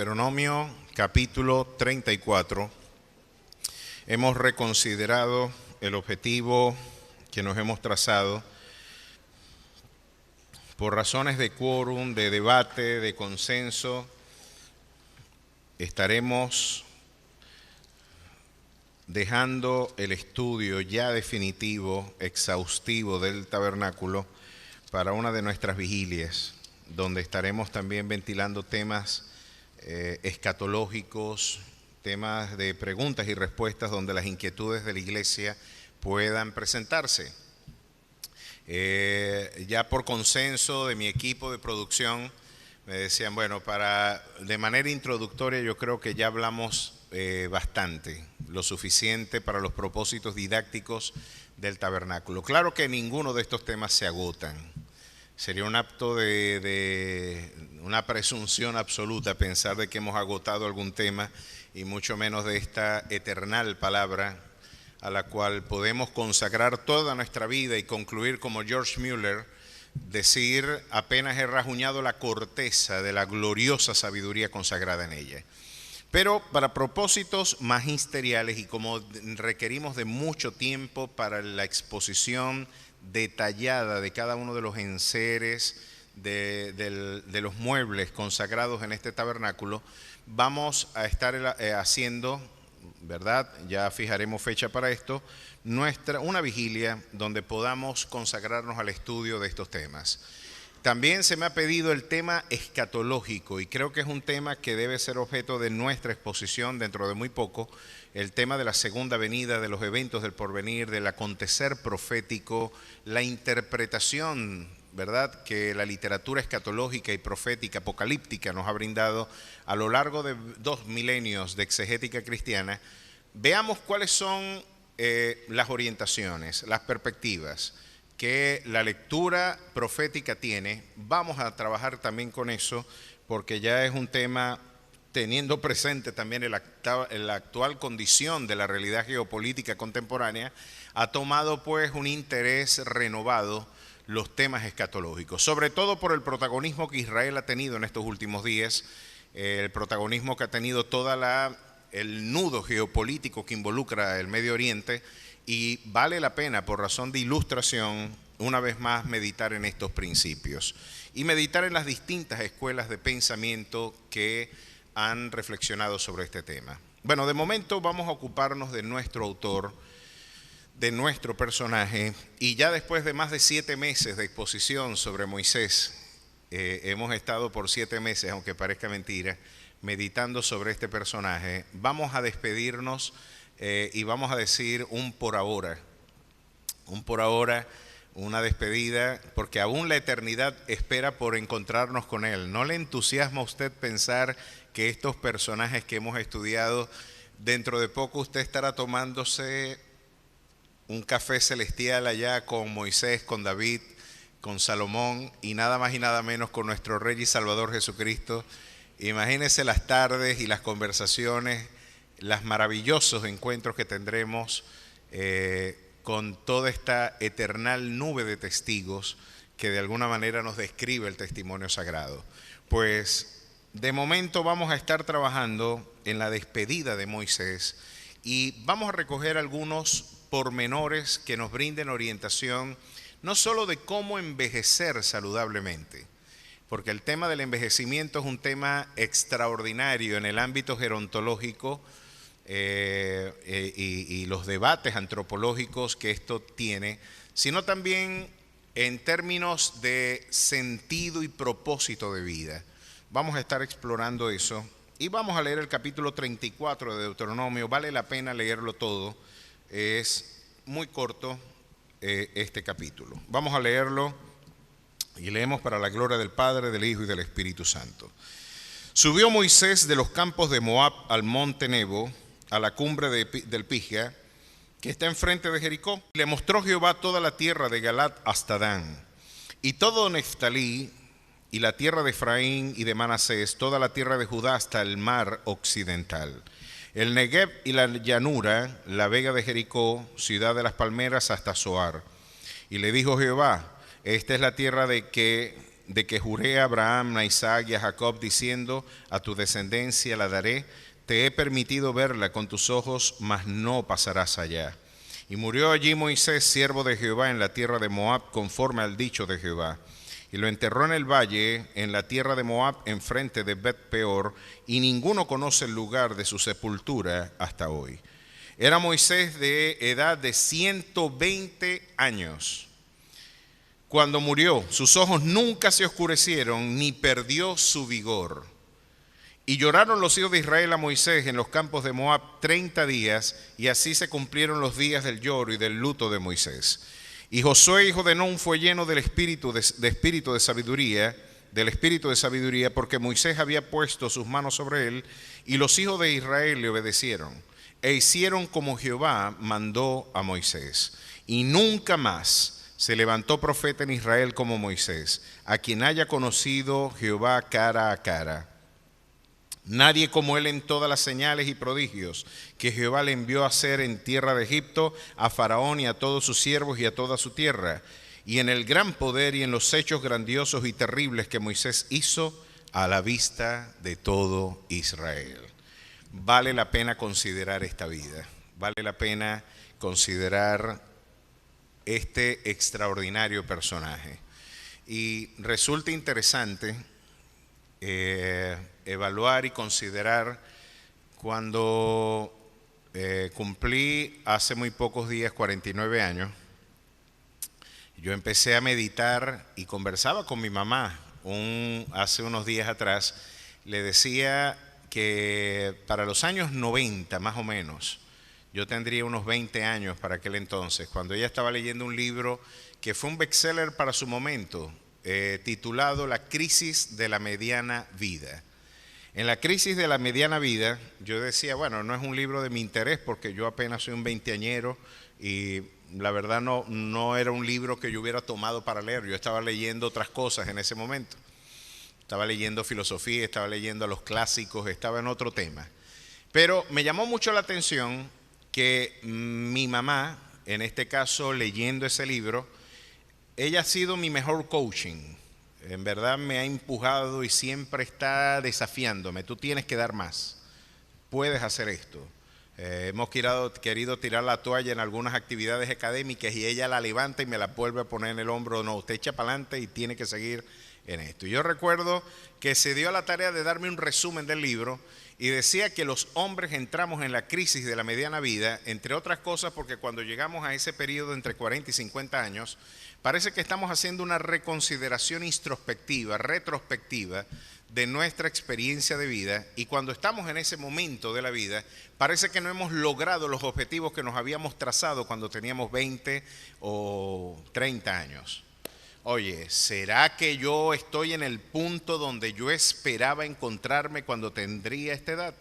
Deuteronomio capítulo 34, hemos reconsiderado el objetivo que nos hemos trazado. Por razones de quórum, de debate, de consenso, estaremos dejando el estudio ya definitivo, exhaustivo del tabernáculo para una de nuestras vigilias, donde estaremos también ventilando temas escatológicos, temas de preguntas y respuestas donde las inquietudes de la iglesia puedan presentarse. Ya por consenso de mi equipo de producción me decían, bueno, de manera introductoria yo creo que ya hablamos bastante, lo suficiente para los propósitos didácticos del tabernáculo. Claro que ninguno de estos temas se agotan. Sería un acto de una presunción absoluta pensar de que hemos agotado algún tema y mucho menos de esta eternal palabra a la cual podemos consagrar toda nuestra vida y concluir como George Mueller, decir apenas he rasguñado la corteza de la gloriosa sabiduría consagrada en ella. Pero para propósitos magisteriales y como requerimos de mucho tiempo para la exposición detallada de cada uno de los enseres, de los muebles consagrados en este tabernáculo, vamos a estar haciendo, ¿verdad? Ya fijaremos fecha para esto, una vigilia donde podamos consagrarnos al estudio de estos temas. También se me ha pedido el tema escatológico y creo que es un tema que debe ser objeto de nuestra exposición dentro de muy poco, el tema de la segunda venida, de los eventos del porvenir, del acontecer profético, la interpretación, ¿verdad?, que la literatura escatológica y profética, apocalíptica nos ha brindado a lo largo de 2 milenios de exegética cristiana. Veamos cuáles son las orientaciones, las perspectivas que la lectura profética tiene. Vamos a trabajar también con eso porque ya es un tema teniendo presente también la actual condición de la realidad geopolítica contemporánea, ha tomado pues un interés renovado los temas escatológicos, sobre todo por el protagonismo que Israel ha tenido en estos últimos días, el protagonismo que ha tenido el nudo geopolítico que involucra el Medio Oriente, y vale la pena, por razón de ilustración, una vez más meditar en estos principios y meditar en las distintas escuelas de pensamiento que han reflexionado sobre este tema. Bueno, de momento vamos a ocuparnos de nuestro autor, de nuestro personaje, y ya después de más de 7 meses de exposición sobre Moisés, hemos estado por 7 meses, aunque parezca mentira, meditando sobre este personaje. Vamos a despedirnos y vamos a decir un por ahora, una despedida, porque aún la eternidad espera por encontrarnos con él. ¿No le entusiasma a usted pensar que estos personajes que hemos estudiado, dentro de poco usted estará tomándose un café celestial allá con Moisés, con David, con Salomón y nada más y nada menos con nuestro Rey y Salvador Jesucristo? Imagínese las tardes y las conversaciones, los maravillosos encuentros que tendremos con toda esta eternal nube de testigos que de alguna manera nos describe el testimonio sagrado. Pues de momento vamos a estar trabajando en la despedida de Moisés y vamos a recoger algunos pormenores que nos brinden orientación no solo de cómo envejecer saludablemente, porque el tema del envejecimiento es un tema extraordinario en el ámbito gerontológico y los debates antropológicos que esto tiene, sino también en términos de sentido y propósito de vida. Vamos a estar explorando eso y vamos a leer el capítulo 34 de Deuteronomio. Vale la pena leerlo todo, es muy corto este capítulo. Vamos a leerlo y leemos para la gloria del Padre, del Hijo y del Espíritu Santo. Subió Moisés de los campos de Moab al monte Nebo, a la cumbre del Pisga, que está enfrente de Jericó. Le mostró Jehová toda la tierra de Galat hasta Dan, y todo Neftalí, y la tierra de Efraín y de Manasés, toda la tierra de Judá hasta el mar occidental, el Negev y la llanura, la vega de Jericó, ciudad de las palmeras hasta Zoar. Y le dijo Jehová: esta es la tierra de que de que juré a Abraham, a Isaac y a Jacob, diciendo, a tu descendencia la daré, te he permitido verla con tus ojos, mas no pasarás allá. Y murió allí Moisés, siervo de Jehová, en la tierra de Moab, conforme al dicho de Jehová. Y lo enterró en el valle, en la tierra de Moab, enfrente de Bet-peor, y ninguno conoce el lugar de su sepultura hasta hoy. Era Moisés de edad de 120 años. Cuando murió, sus ojos nunca se oscurecieron, ni perdió su vigor. Y lloraron los hijos de Israel a Moisés en los campos de Moab 30 días, y así se cumplieron los días del lloro y del luto de Moisés. Y Josué, hijo de Nun, fue lleno del espíritu de sabiduría, porque Moisés había puesto sus manos sobre él, y los hijos de Israel le obedecieron, e hicieron como Jehová mandó a Moisés. Y nunca más se levantó profeta en Israel como Moisés, a quien haya conocido Jehová cara a cara. Nadie como él en todas las señales y prodigios que Jehová le envió a hacer en tierra de Egipto, a Faraón y a todos sus siervos y a toda su tierra, y en el gran poder y en los hechos grandiosos y terribles que Moisés hizo a la vista de todo Israel. Vale la pena considerar esta vida, vale la pena considerar este extraordinario personaje. Y resulta interesante evaluar y considerar cuando cumplí hace muy pocos días 49 años. Yo empecé a meditar y conversaba con mi mamá hace unos días atrás. Le decía que para los años 90 más o menos, yo tendría unos 20 años para aquel entonces, cuando ella estaba leyendo un libro que fue un bestseller para su momento, titulado La crisis de la mediana vida. En la crisis de la mediana vida, yo decía, bueno, no es un libro de mi interés porque yo apenas soy un veinteañero y la verdad no era un libro que yo hubiera tomado para leer. Yo estaba leyendo otras cosas en ese momento. Estaba leyendo filosofía, estaba leyendo a los clásicos, estaba en otro tema. Pero me llamó mucho la atención que mi mamá, en este caso leyendo ese libro, ella ha sido mi mejor coaching. En verdad me ha empujado y siempre está desafiándome. Tú tienes que dar más. Puedes hacer esto. Hemos querido tirar la toalla en algunas actividades académicas y ella la levanta y me la vuelve a poner en el hombro. No, usted echa para adelante y tiene que seguir en esto. Y yo recuerdo que se dio a la tarea de darme un resumen del libro y decía que los hombres entramos en la crisis de la mediana vida, entre otras cosas porque cuando llegamos a ese periodo entre 40 y 50 años, parece que estamos haciendo una reconsideración introspectiva, retrospectiva de nuestra experiencia de vida, y cuando estamos en ese momento de la vida, parece que no hemos logrado los objetivos que nos habíamos trazado cuando teníamos 20 o 30 años. Oye, ¿será que yo estoy en el punto donde yo esperaba encontrarme cuando tendría esta edad?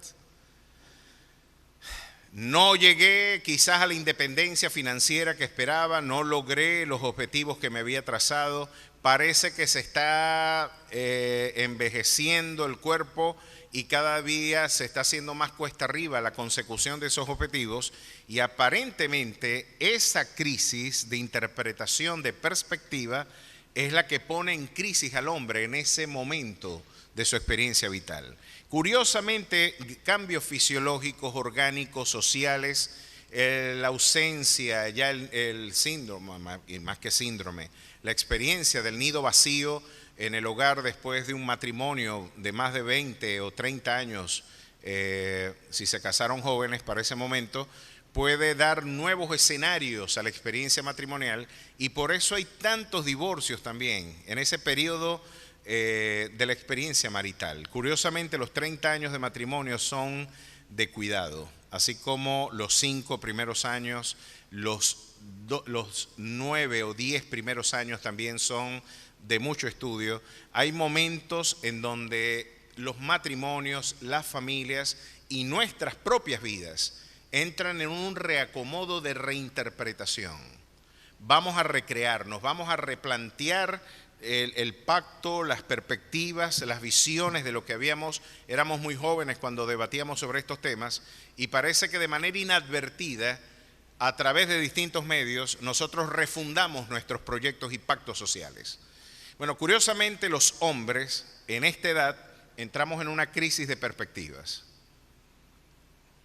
No llegué quizás a la independencia financiera que esperaba, no logré los objetivos que me había trazado, parece que se está envejeciendo el cuerpo y cada día se está haciendo más cuesta arriba la consecución de esos objetivos, y aparentemente esa crisis de interpretación, de perspectiva, es la que pone en crisis al hombre en ese momento de su experiencia vital. Curiosamente, cambios fisiológicos, orgánicos, sociales, la ausencia, ya el síndrome, y más que síndrome, la experiencia del nido vacío en el hogar después de un matrimonio de más de 20 o 30 años, si se casaron jóvenes para ese momento, puede dar nuevos escenarios a la experiencia matrimonial, y por eso hay tantos divorcios también en ese periodo de la experiencia marital. Curiosamente, los 30 años de matrimonio son de cuidado, así como los 5 primeros años, los 9 o 10 primeros años también son de mucho estudio. Hay momentos en donde los matrimonios, las familias y nuestras propias vidas entran en un reacomodo de reinterpretación. Vamos a recrearnos, vamos a replantear el pacto, las perspectivas, las visiones de lo que éramos muy jóvenes cuando debatíamos sobre estos temas, y parece que de manera inadvertida, a través de distintos medios, nosotros refundamos nuestros proyectos y pactos sociales. Bueno, curiosamente los hombres en esta edad entramos en una crisis de perspectivas.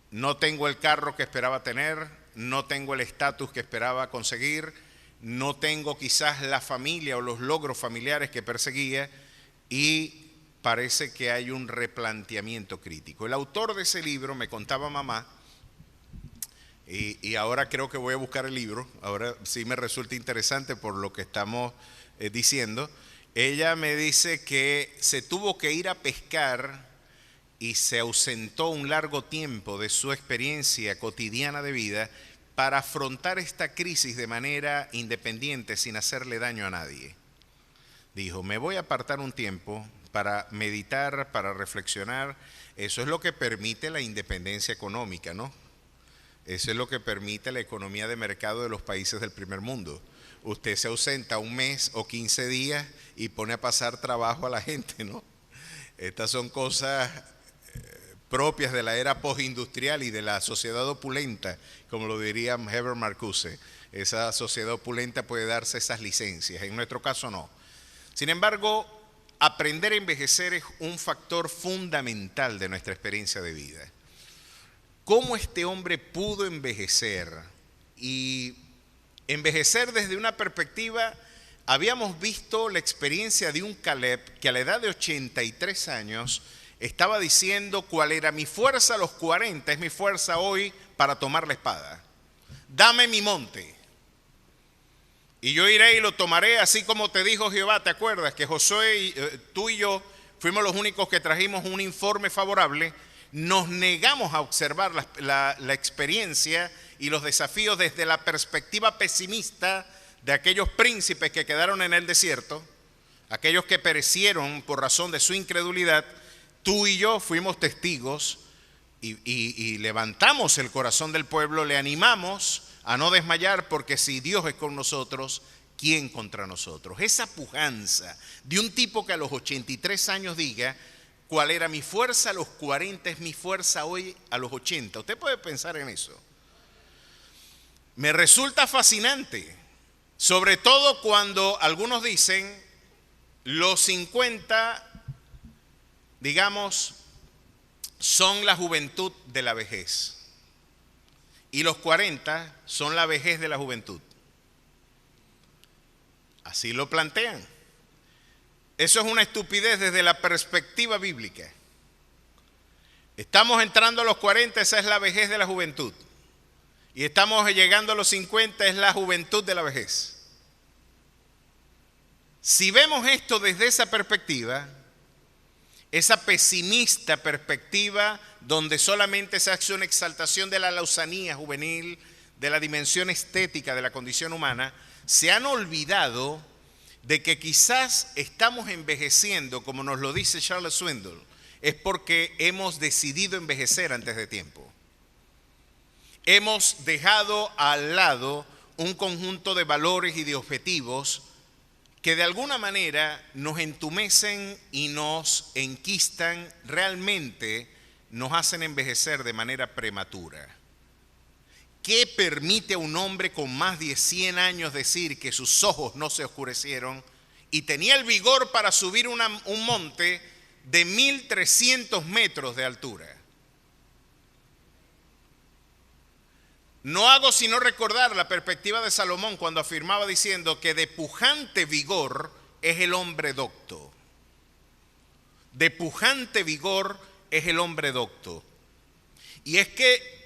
No tengo el carro que esperaba tener, no tengo el estatus que esperaba conseguir, no tengo quizás la familia o los logros familiares que perseguía y parece que hay un replanteamiento crítico. El autor de ese libro, me contaba mamá, y ahora creo que voy a buscar el libro, ahora sí me resulta interesante por lo que estamos diciendo. Ella me dice que se tuvo que ir a pescar y se ausentó un largo tiempo de su experiencia cotidiana de vida para afrontar esta crisis de manera independiente, sin hacerle daño a nadie. Dijo, me voy a apartar un tiempo para meditar, para reflexionar. Eso es lo que permite la independencia económica, ¿no? Eso es lo que permite la economía de mercado de los países del primer mundo. Usted se ausenta un mes o 15 días y pone a pasar trabajo a la gente, ¿no? Estas son cosas propias de la era postindustrial y de la sociedad opulenta, como lo diría Herbert Marcuse. Esa sociedad opulenta puede darse esas licencias, en nuestro caso no. Sin embargo, aprender a envejecer es un factor fundamental de nuestra experiencia de vida. ¿Cómo este hombre pudo envejecer? Y envejecer desde una perspectiva, habíamos visto la experiencia de un Caleb que a la edad de 83 años estaba diciendo cuál era mi fuerza a los 40, es mi fuerza hoy para tomar la espada. Dame mi monte y yo iré y lo tomaré, así como te dijo Jehová. ¿Te acuerdas que Josué, tú y yo fuimos los únicos que trajimos un informe favorable? Nos negamos a observar la experiencia y los desafíos desde la perspectiva pesimista de aquellos príncipes que quedaron en el desierto, aquellos que perecieron por razón de su incredulidad. Tú y yo fuimos testigos y levantamos el corazón del pueblo, le animamos a no desmayar, porque si Dios es con nosotros, ¿quién contra nosotros? Esa pujanza de un tipo que a los 83 años diga, ¿cuál era mi fuerza a los 40 es mi fuerza hoy a los 80? Usted puede pensar en eso. Me resulta fascinante, sobre todo cuando algunos dicen los 50, digamos, son la juventud de la vejez y los 40 son la vejez de la juventud. Así lo plantean. Eso es una estupidez desde la perspectiva bíblica. Estamos entrando a los 40, esa es la vejez de la juventud. Y estamos llegando a los 50, es la juventud de la vejez. Si vemos esto desde esa perspectiva, esa pesimista perspectiva donde solamente se hace una exaltación de la lozanía juvenil, de la dimensión estética de la condición humana, se han olvidado de que quizás estamos envejeciendo, como nos lo dice Charles Swindoll, es porque hemos decidido envejecer antes de tiempo. Hemos dejado al lado un conjunto de valores y de objetivos que de alguna manera nos entumecen y nos enquistan, realmente nos hacen envejecer de manera prematura. ¿Qué permite a un hombre con más de 100 años decir que sus ojos no se oscurecieron y tenía el vigor para subir un monte de 1300 metros de altura? No hago sino recordar la perspectiva de Salomón cuando afirmaba diciendo que de pujante vigor es el hombre docto. De pujante vigor es el hombre docto. Y es que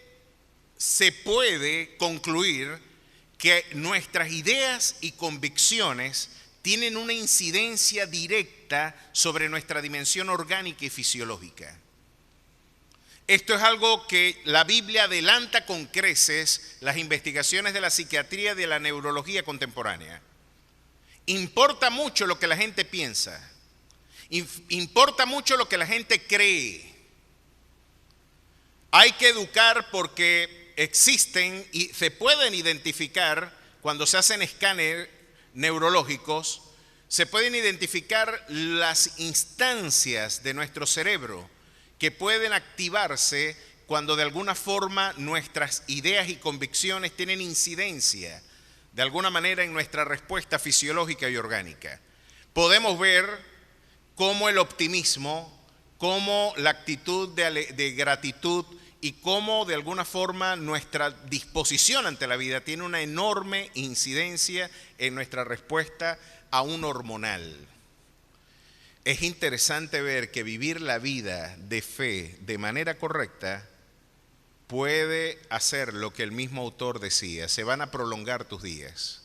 se puede concluir que nuestras ideas y convicciones tienen una incidencia directa sobre nuestra dimensión orgánica y fisiológica. Esto es algo que la Biblia adelanta con creces las investigaciones de la psiquiatría y de la neurología contemporánea. Importa mucho lo que la gente piensa, importa mucho lo que la gente cree. Hay que educar porque existen y se pueden identificar, cuando se hacen escáneres neurológicos, se pueden identificar las instancias de nuestro cerebro que pueden activarse cuando de alguna forma nuestras ideas y convicciones tienen incidencia de alguna manera en nuestra respuesta fisiológica y orgánica. podemos ver cómo el optimismo, cómo la actitud de gratitud y cómo de alguna forma nuestra disposición ante la vida tiene una enorme incidencia en nuestra respuesta a un hormonal. Es interesante ver que vivir la vida de fe de manera correcta puede hacer lo que el mismo autor decía: se van a prolongar tus días.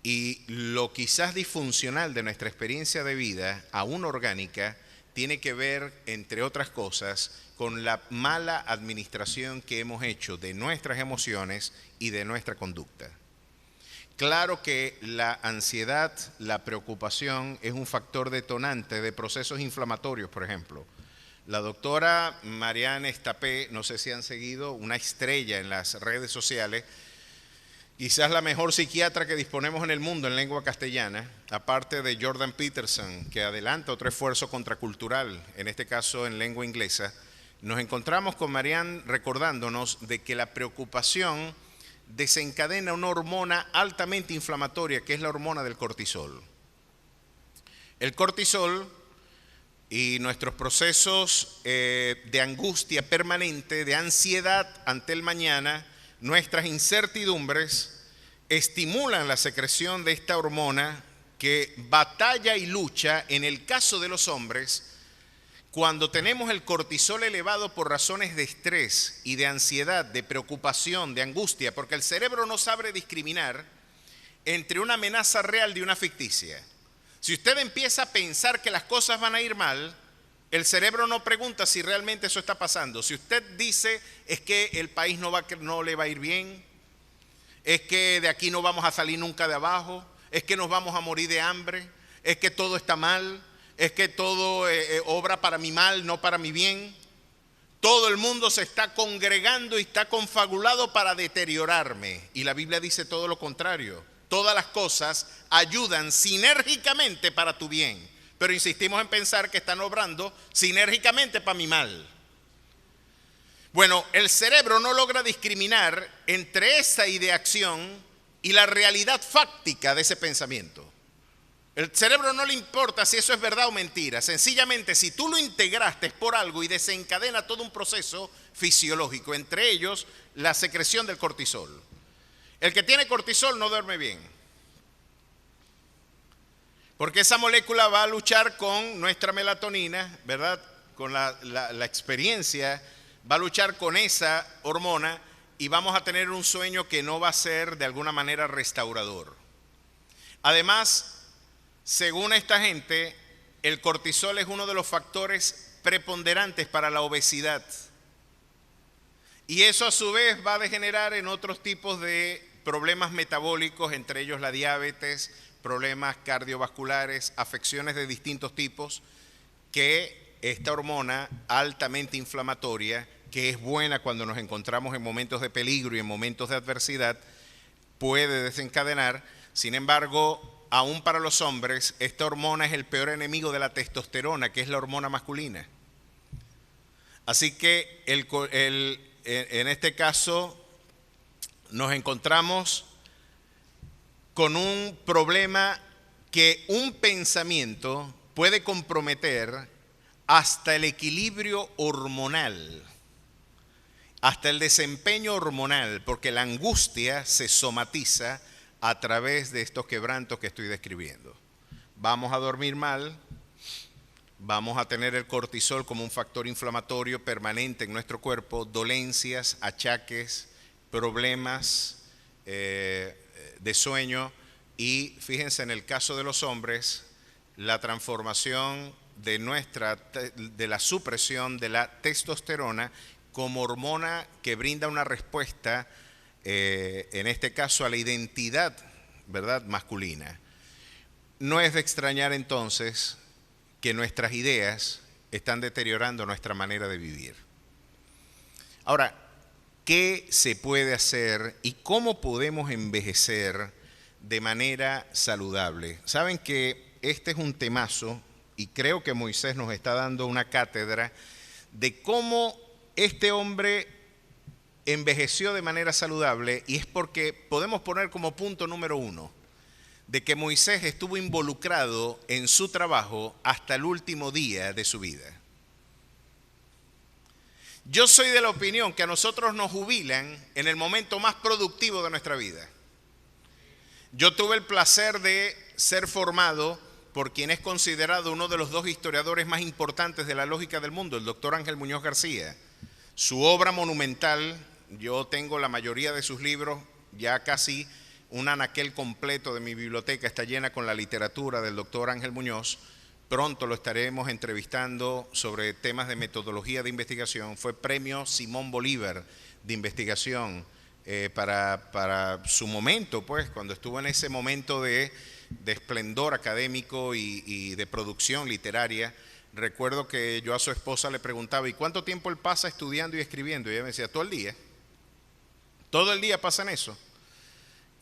Y lo quizás disfuncional de nuestra experiencia de vida, aún orgánica, tiene que ver, entre otras cosas, con la mala administración que hemos hecho de nuestras emociones y de nuestra conducta. Claro que la ansiedad, la preocupación es un factor detonante de procesos inflamatorios, por ejemplo. La doctora Marianne Estapé, no sé si han seguido, una estrella en las redes sociales, quizás la mejor psiquiatra que disponemos en el mundo en lengua castellana, aparte de Jordan Peterson, que adelanta otro esfuerzo contracultural, en este caso en lengua inglesa. Nos encontramos con Marianne recordándonos de que la preocupación desencadena una hormona altamente inflamatoria, que es la hormona del cortisol. El cortisol y nuestros procesos de angustia permanente, de ansiedad ante el mañana, nuestras incertidumbres, estimulan la secreción de esta hormona que batalla y lucha, en el caso de los hombres, cuando tenemos el cortisol elevado por razones de estrés y de ansiedad, de preocupación, de angustia, porque el cerebro no sabe discriminar entre una amenaza real y una ficticia. Si usted empieza a pensar que las cosas van a ir mal, el cerebro no pregunta si realmente eso está pasando. Si usted dice es que el país no le va a ir bien, es que de aquí no vamos a salir nunca de abajo, es que nos vamos a morir de hambre, es que todo está mal, es que todo obra para mi mal, no para mi bien. Todo el mundo se está congregando y está confabulado para deteriorarme. Y la Biblia dice todo lo contrario. Todas las cosas ayudan sinérgicamente para tu bien, pero insistimos en pensar que están obrando sinérgicamente para mi mal. Bueno, el cerebro no logra discriminar entre esa ideación y la realidad fáctica de ese pensamiento. El cerebro no le importa si eso es verdad o mentira. Sencillamente, si tú lo integraste es por algo y desencadena todo un proceso fisiológico, entre ellos la secreción del cortisol. El que tiene cortisol no duerme bien, porque esa molécula va a luchar con nuestra melatonina, ¿verdad? Con la experiencia, va a luchar con esa hormona y vamos a tener un sueño que no va a ser de alguna manera restaurador. Además, según esta gente, el cortisol es uno de los factores preponderantes para la obesidad. Y eso a su vez va a degenerar en otros tipos de problemas metabólicos, entre ellos la diabetes, problemas cardiovasculares, afecciones de distintos tipos, que esta hormona altamente inflamatoria, que es buena cuando nos encontramos en momentos de peligro y en momentos de adversidad, puede desencadenar. Sin embargo, aún para los hombres, esta hormona es el peor enemigo de la testosterona, que es la hormona masculina. Así que en este caso nos encontramos con un problema que un pensamiento puede comprometer hasta el equilibrio hormonal, hasta el desempeño hormonal, porque la angustia se somatiza a través de estos quebrantos que estoy describiendo. Vamos a dormir mal, vamos a tener el cortisol como un factor inflamatorio permanente en nuestro cuerpo, dolencias, achaques, problemas de sueño y, fíjense, en el caso de los hombres, la transformación de la supresión de la testosterona como hormona que brinda una respuesta en este caso a la identidad, ¿verdad?, masculina. No es de extrañar entonces que nuestras ideas están deteriorando nuestra manera de vivir. Ahora, ¿qué se puede hacer y cómo podemos envejecer de manera saludable? Saben que este es un temazo y creo que Moisés nos está dando una cátedra de cómo este hombre envejeció de manera saludable, y es porque podemos poner como punto número 1, de que Moisés estuvo involucrado en su trabajo hasta el último día de su vida. Yo soy de la opinión que a nosotros nos jubilan en el momento más productivo de nuestra vida. Yo tuve el placer de ser formado por quien es considerado uno de los dos historiadores más importantes de la lógica del mundo, el doctor Ángel Muñoz García. Su obra monumental, yo tengo la mayoría de sus libros, ya casi un anaquel completo de mi biblioteca está llena con la literatura del doctor Ángel Muñoz. Pronto lo estaremos entrevistando sobre temas de metodología de investigación. Fue premio Simón Bolívar de investigación para su momento, pues, cuando estuvo en ese momento de esplendor académico y de producción literaria. Recuerdo que yo a su esposa le preguntaba, ¿y cuánto tiempo él pasa estudiando y escribiendo? Y ella me decía, todo el día. Todo el día pasa en eso.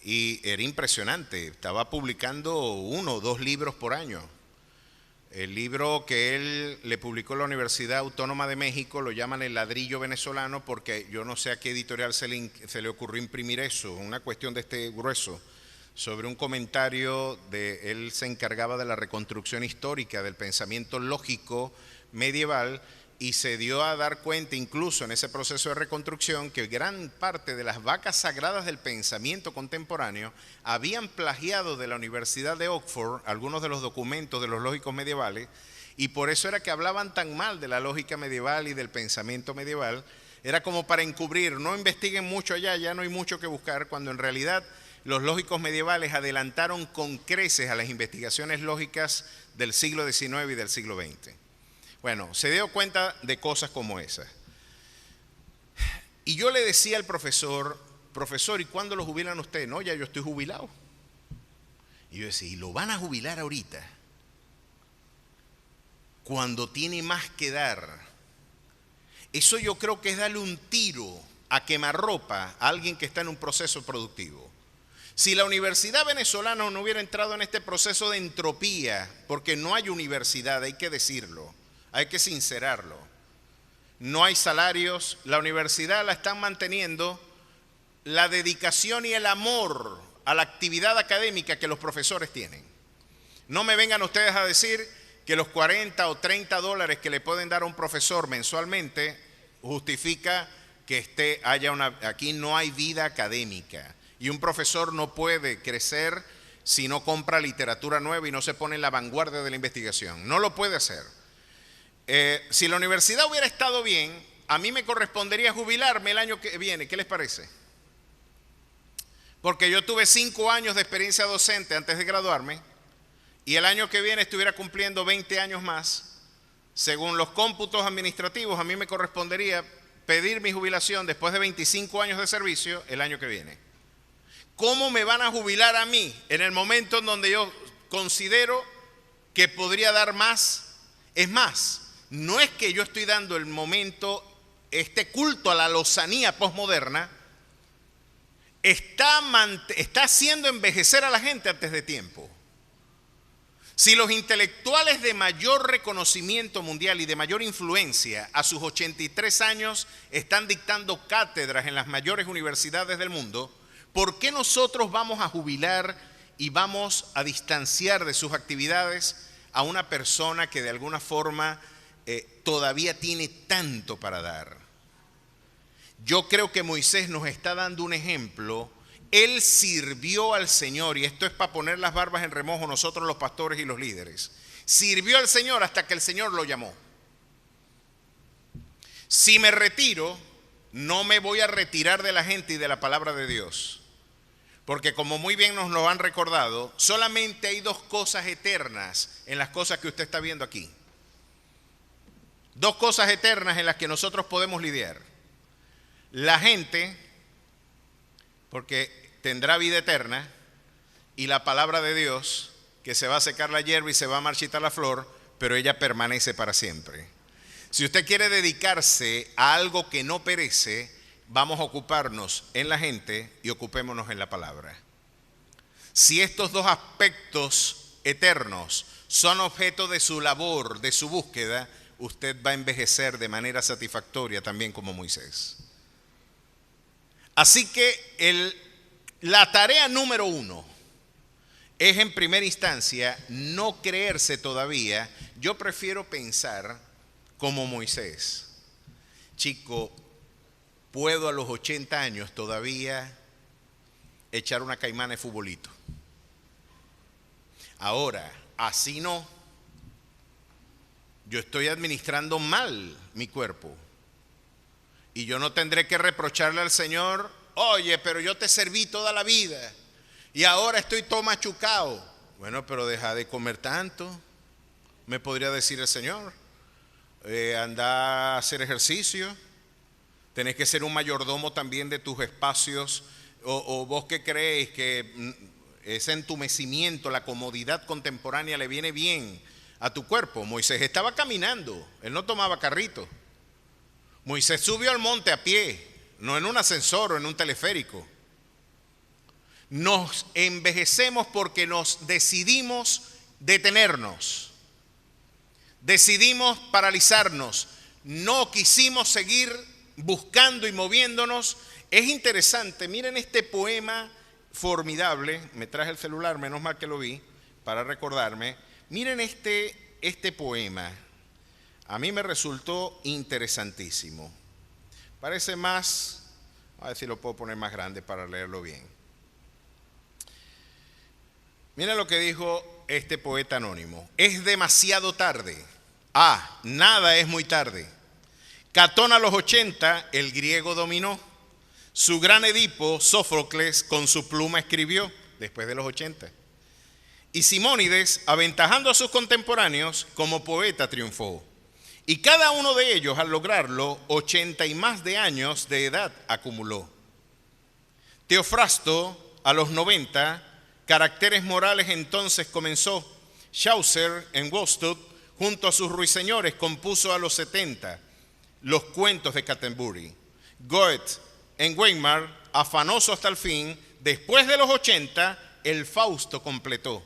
Y era impresionante, estaba publicando 1 o 2 libros por año. El libro que él le publicó a la Universidad Autónoma de México lo llaman El ladrillo venezolano, porque yo no sé a qué editorial se le ocurrió imprimir eso, una cuestión de este grueso, sobre un comentario de él se encargaba de la reconstrucción histórica del pensamiento lógico medieval, y se dio a dar cuenta incluso en ese proceso de reconstrucción que gran parte de las vacas sagradas del pensamiento contemporáneo habían plagiado de la Universidad de Oxford algunos de los documentos de los lógicos medievales, y por eso era que hablaban tan mal de la lógica medieval y del pensamiento medieval. Era como para encubrir, no investiguen mucho allá, ya no hay mucho que buscar, cuando en realidad los lógicos medievales adelantaron con creces a las investigaciones lógicas del siglo XIX y del siglo XX. Bueno, se dio cuenta de cosas como esas. Y yo le decía al profesor, ¿y cuándo lo jubilan usted? No, ya yo estoy jubilado. Y yo decía, ¿y lo van a jubilar ahorita? Cuando tiene más que dar. Eso yo creo que es darle un tiro a quemarropa a alguien que está en un proceso productivo. Si la universidad venezolana no hubiera entrado en este proceso de entropía, porque no hay universidad, hay que decirlo, hay que sincerarlo. No hay salarios, la universidad la están manteniendo la dedicación y el amor a la actividad académica que los profesores tienen. No me vengan ustedes a decir que los 40 o 30 dólares que le pueden dar a un profesor mensualmente justifica que aquí no hay vida académica. Y un profesor no puede crecer si no compra literatura nueva y no se pone en la vanguardia de la investigación. No lo puede hacer. Si la universidad hubiera estado bien, a mí me correspondería jubilarme el año que viene. ¿Qué les parece? Porque yo tuve 5 años de experiencia docente antes de graduarme, y el año que viene estuviera cumpliendo 20 años más. Según los cómputos administrativos, a mí me correspondería pedir mi jubilación después de 25 años de servicio el año que viene. ¿Cómo me van a jubilar a mí en el momento en donde yo considero que podría dar más? Es más, no es que yo estoy dando el momento, este culto a la lozanía posmoderna, está haciendo envejecer a la gente antes de tiempo. Si los intelectuales de mayor reconocimiento mundial y de mayor influencia a sus 83 años están dictando cátedras en las mayores universidades del mundo, ¿por qué nosotros vamos a jubilar y vamos a distanciar de sus actividades a una persona que de alguna forma todavía tiene tanto para dar? Yo creo que Moisés nos está dando un ejemplo. Él sirvió al Señor, y esto es para poner las barbas en remojo nosotros los pastores y los líderes. Sirvió al Señor hasta que el Señor lo llamó. Si me retiro, no me voy a retirar de la gente y de la palabra de Dios. Porque como muy bien nos lo han recordado, solamente hay 2 cosas eternas en las cosas que usted está viendo aquí. 2 cosas eternas en las que nosotros podemos lidiar. La gente, porque tendrá vida eterna, y la palabra de Dios, que se va a secar la hierba y se va a marchitar la flor, pero ella permanece para siempre. Si usted quiere dedicarse a algo que no perece, vamos a ocuparnos en la gente y ocupémonos en la palabra. Si estos 2 aspectos eternos son objeto de su labor, de su búsqueda, usted va a envejecer de manera satisfactoria también como Moisés. Así que la tarea número 1 es en primera instancia no creerse todavía. Yo prefiero pensar como Moisés. Chico, puedo a los 80 años todavía echar una caimana de futbolito. Ahora, así no. Yo estoy administrando mal mi cuerpo. Y yo no tendré que reprocharle al Señor, oye, pero yo te serví toda la vida y ahora estoy todo machucado. Bueno, pero deja de comer tanto, me podría decir el Señor. Anda a hacer ejercicio. Tenés que ser un mayordomo también de tus espacios. O vos que creéis que ese entumecimiento, la comodidad contemporánea le viene bien a tu cuerpo. Moisés estaba caminando, él no tomaba carrito. Moisés subió al monte a pie, no en un ascensor o en un teleférico. Nos envejecemos porque nos decidimos detenernos. Decidimos paralizarnos. No quisimos seguir buscando y moviéndonos. Es interesante, miren este poema formidable. Me traje el celular, menos mal que lo vi, para recordarme. Miren este poema. A mí me resultó interesantísimo. Parece más, a ver si lo puedo poner más grande para leerlo bien. Miren lo que dijo este poeta anónimo. Es demasiado tarde. Nada es muy tarde. Catón a los 80, el griego dominó. Su gran Edipo, Sófocles, con su pluma escribió, después de los 80. Y Simónides, aventajando a sus contemporáneos, como poeta triunfó. Y cada uno de ellos, al lograrlo, 80 y más de años de edad acumuló. Teofrasto, a los 90, caracteres morales entonces comenzó. Chaucer, en Woodstock, junto a sus ruiseñores, compuso a los 70 los cuentos de Canterbury. Goethe, en Weimar, afanoso hasta el fin, después de los 80, el Fausto completó.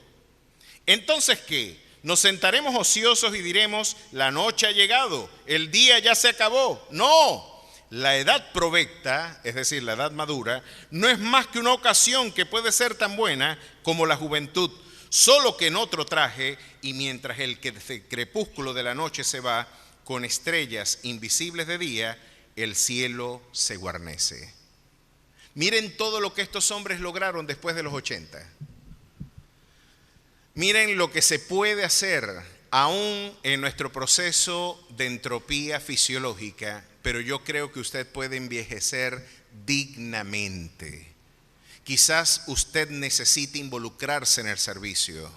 Entonces, ¿qué? Nos sentaremos ociosos y diremos, la noche ha llegado, el día ya se acabó. No, la edad provecta, es decir, la edad madura, no es más que una ocasión que puede ser tan buena como la juventud, solo que en otro traje, y mientras el crepúsculo de la noche se va, con estrellas invisibles de día, el cielo se guarnece. Miren todo lo que estos hombres lograron después de los 80. Miren lo que se puede hacer aún en nuestro proceso de entropía fisiológica, pero yo creo que usted puede envejecer dignamente. Quizás usted necesite involucrarse en el servicio.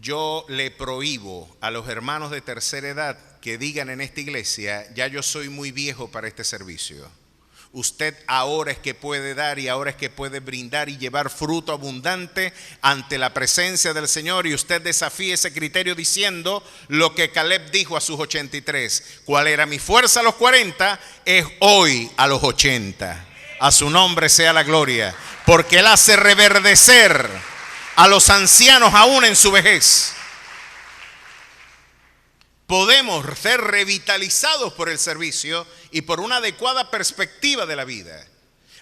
Yo le prohíbo a los hermanos de tercera edad que digan en esta iglesia, ya yo soy muy viejo para este servicio. Usted ahora es que puede dar y ahora es que puede brindar y llevar fruto abundante ante la presencia del Señor, y usted desafíe ese criterio diciendo lo que Caleb dijo a sus 83. ¿Cuál era mi fuerza a los 40? Es hoy a los 80. A su nombre sea la gloria, porque Él hace reverdecer a los ancianos aún en su vejez. Podemos ser revitalizados por el servicio y por una adecuada perspectiva de la vida.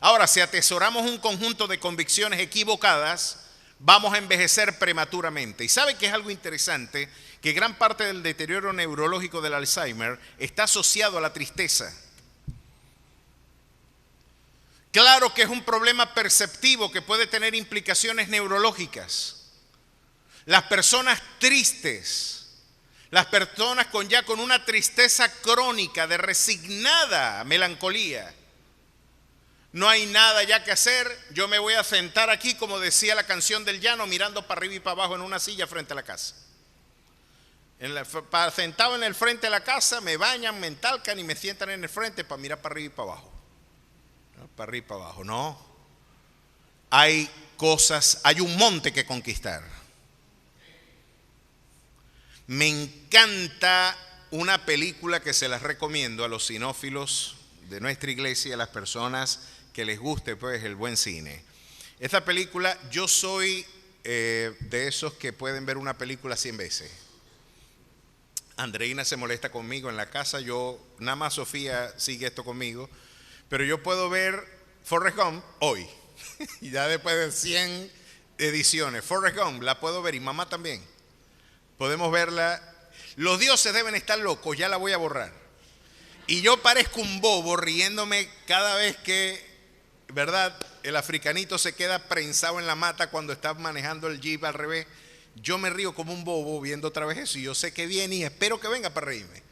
Ahora, si atesoramos un conjunto de convicciones equivocadas, vamos a envejecer prematuramente. Y ¿sabe qué es algo interesante? Que gran parte del deterioro neurológico del Alzheimer está asociado a la tristeza. Claro que es un problema perceptivo que puede tener implicaciones neurológicas. Las personas tristes, las personas con una tristeza crónica, de resignada melancolía. No hay nada ya que hacer, yo me voy a sentar aquí, como decía la canción del llano, mirando para arriba y para abajo en una silla frente a la casa. Sentado en el frente de la casa, me bañan, me entalcan y me sientan en el frente para mirar para arriba y para abajo. ¿No? Para arriba y para abajo, no. Hay cosas, hay un monte que conquistar. Me encanta una película que se las recomiendo a los cinófilos de nuestra iglesia, a las personas que les guste pues el buen cine. Esta película, yo soy de esos que pueden ver una película 100 veces. Andreina se molesta conmigo en la casa, nada más Sofía sigue esto conmigo, pero yo puedo ver Forrest Gump hoy y ya después de 100 ediciones. Forrest Gump, la puedo ver y mamá también. Podemos verla. Los dioses deben estar locos, ya la voy a borrar. Y yo parezco un bobo riéndome cada vez que, ¿verdad? El africanito se queda prensado en la mata cuando está manejando el jeep al revés. Yo me río como un bobo viendo otra vez eso y yo sé que viene y espero que venga para reírme.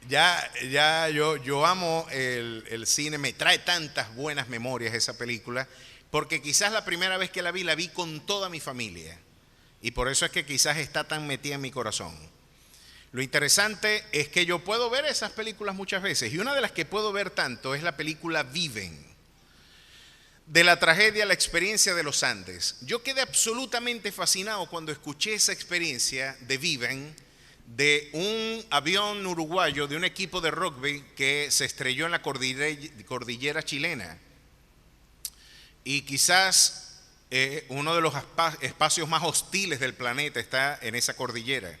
Yo amo el cine, me trae tantas buenas memorias esa película, porque quizás la primera vez que la vi con toda mi familia. Y por eso es que quizás está tan metida en mi corazón. Lo interesante es que yo puedo ver esas películas muchas veces. Y una de las que puedo ver tanto es la película Viven. De la tragedia a la experiencia de los Andes. Yo quedé absolutamente fascinado cuando escuché esa experiencia de Viven, de un avión uruguayo, de un equipo de rugby que se estrelló en la cordillera chilena. Y quizás uno de los espacios más hostiles del planeta está en esa cordillera.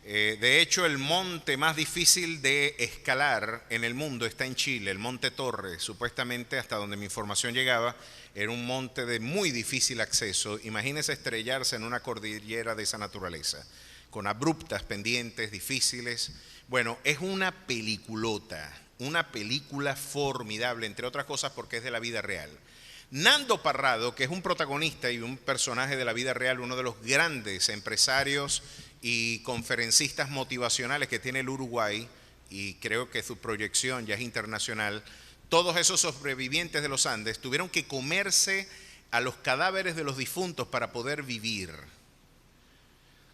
De hecho, el monte más difícil de escalar en el mundo está en Chile, el Monte Torre. Supuestamente, hasta donde mi información llegaba, era un monte de muy difícil acceso. Imagínense estrellarse en una cordillera de esa naturaleza, con abruptas pendientes difíciles. Bueno, es una peliculota, una película formidable, entre otras cosas porque es de la vida real. Nando Parrado, que es un protagonista y un personaje de la vida real, uno de los grandes empresarios y conferencistas motivacionales que tiene el Uruguay, y creo que su proyección ya es internacional, todos esos sobrevivientes de los Andes tuvieron que comerse a los cadáveres de los difuntos para poder vivir,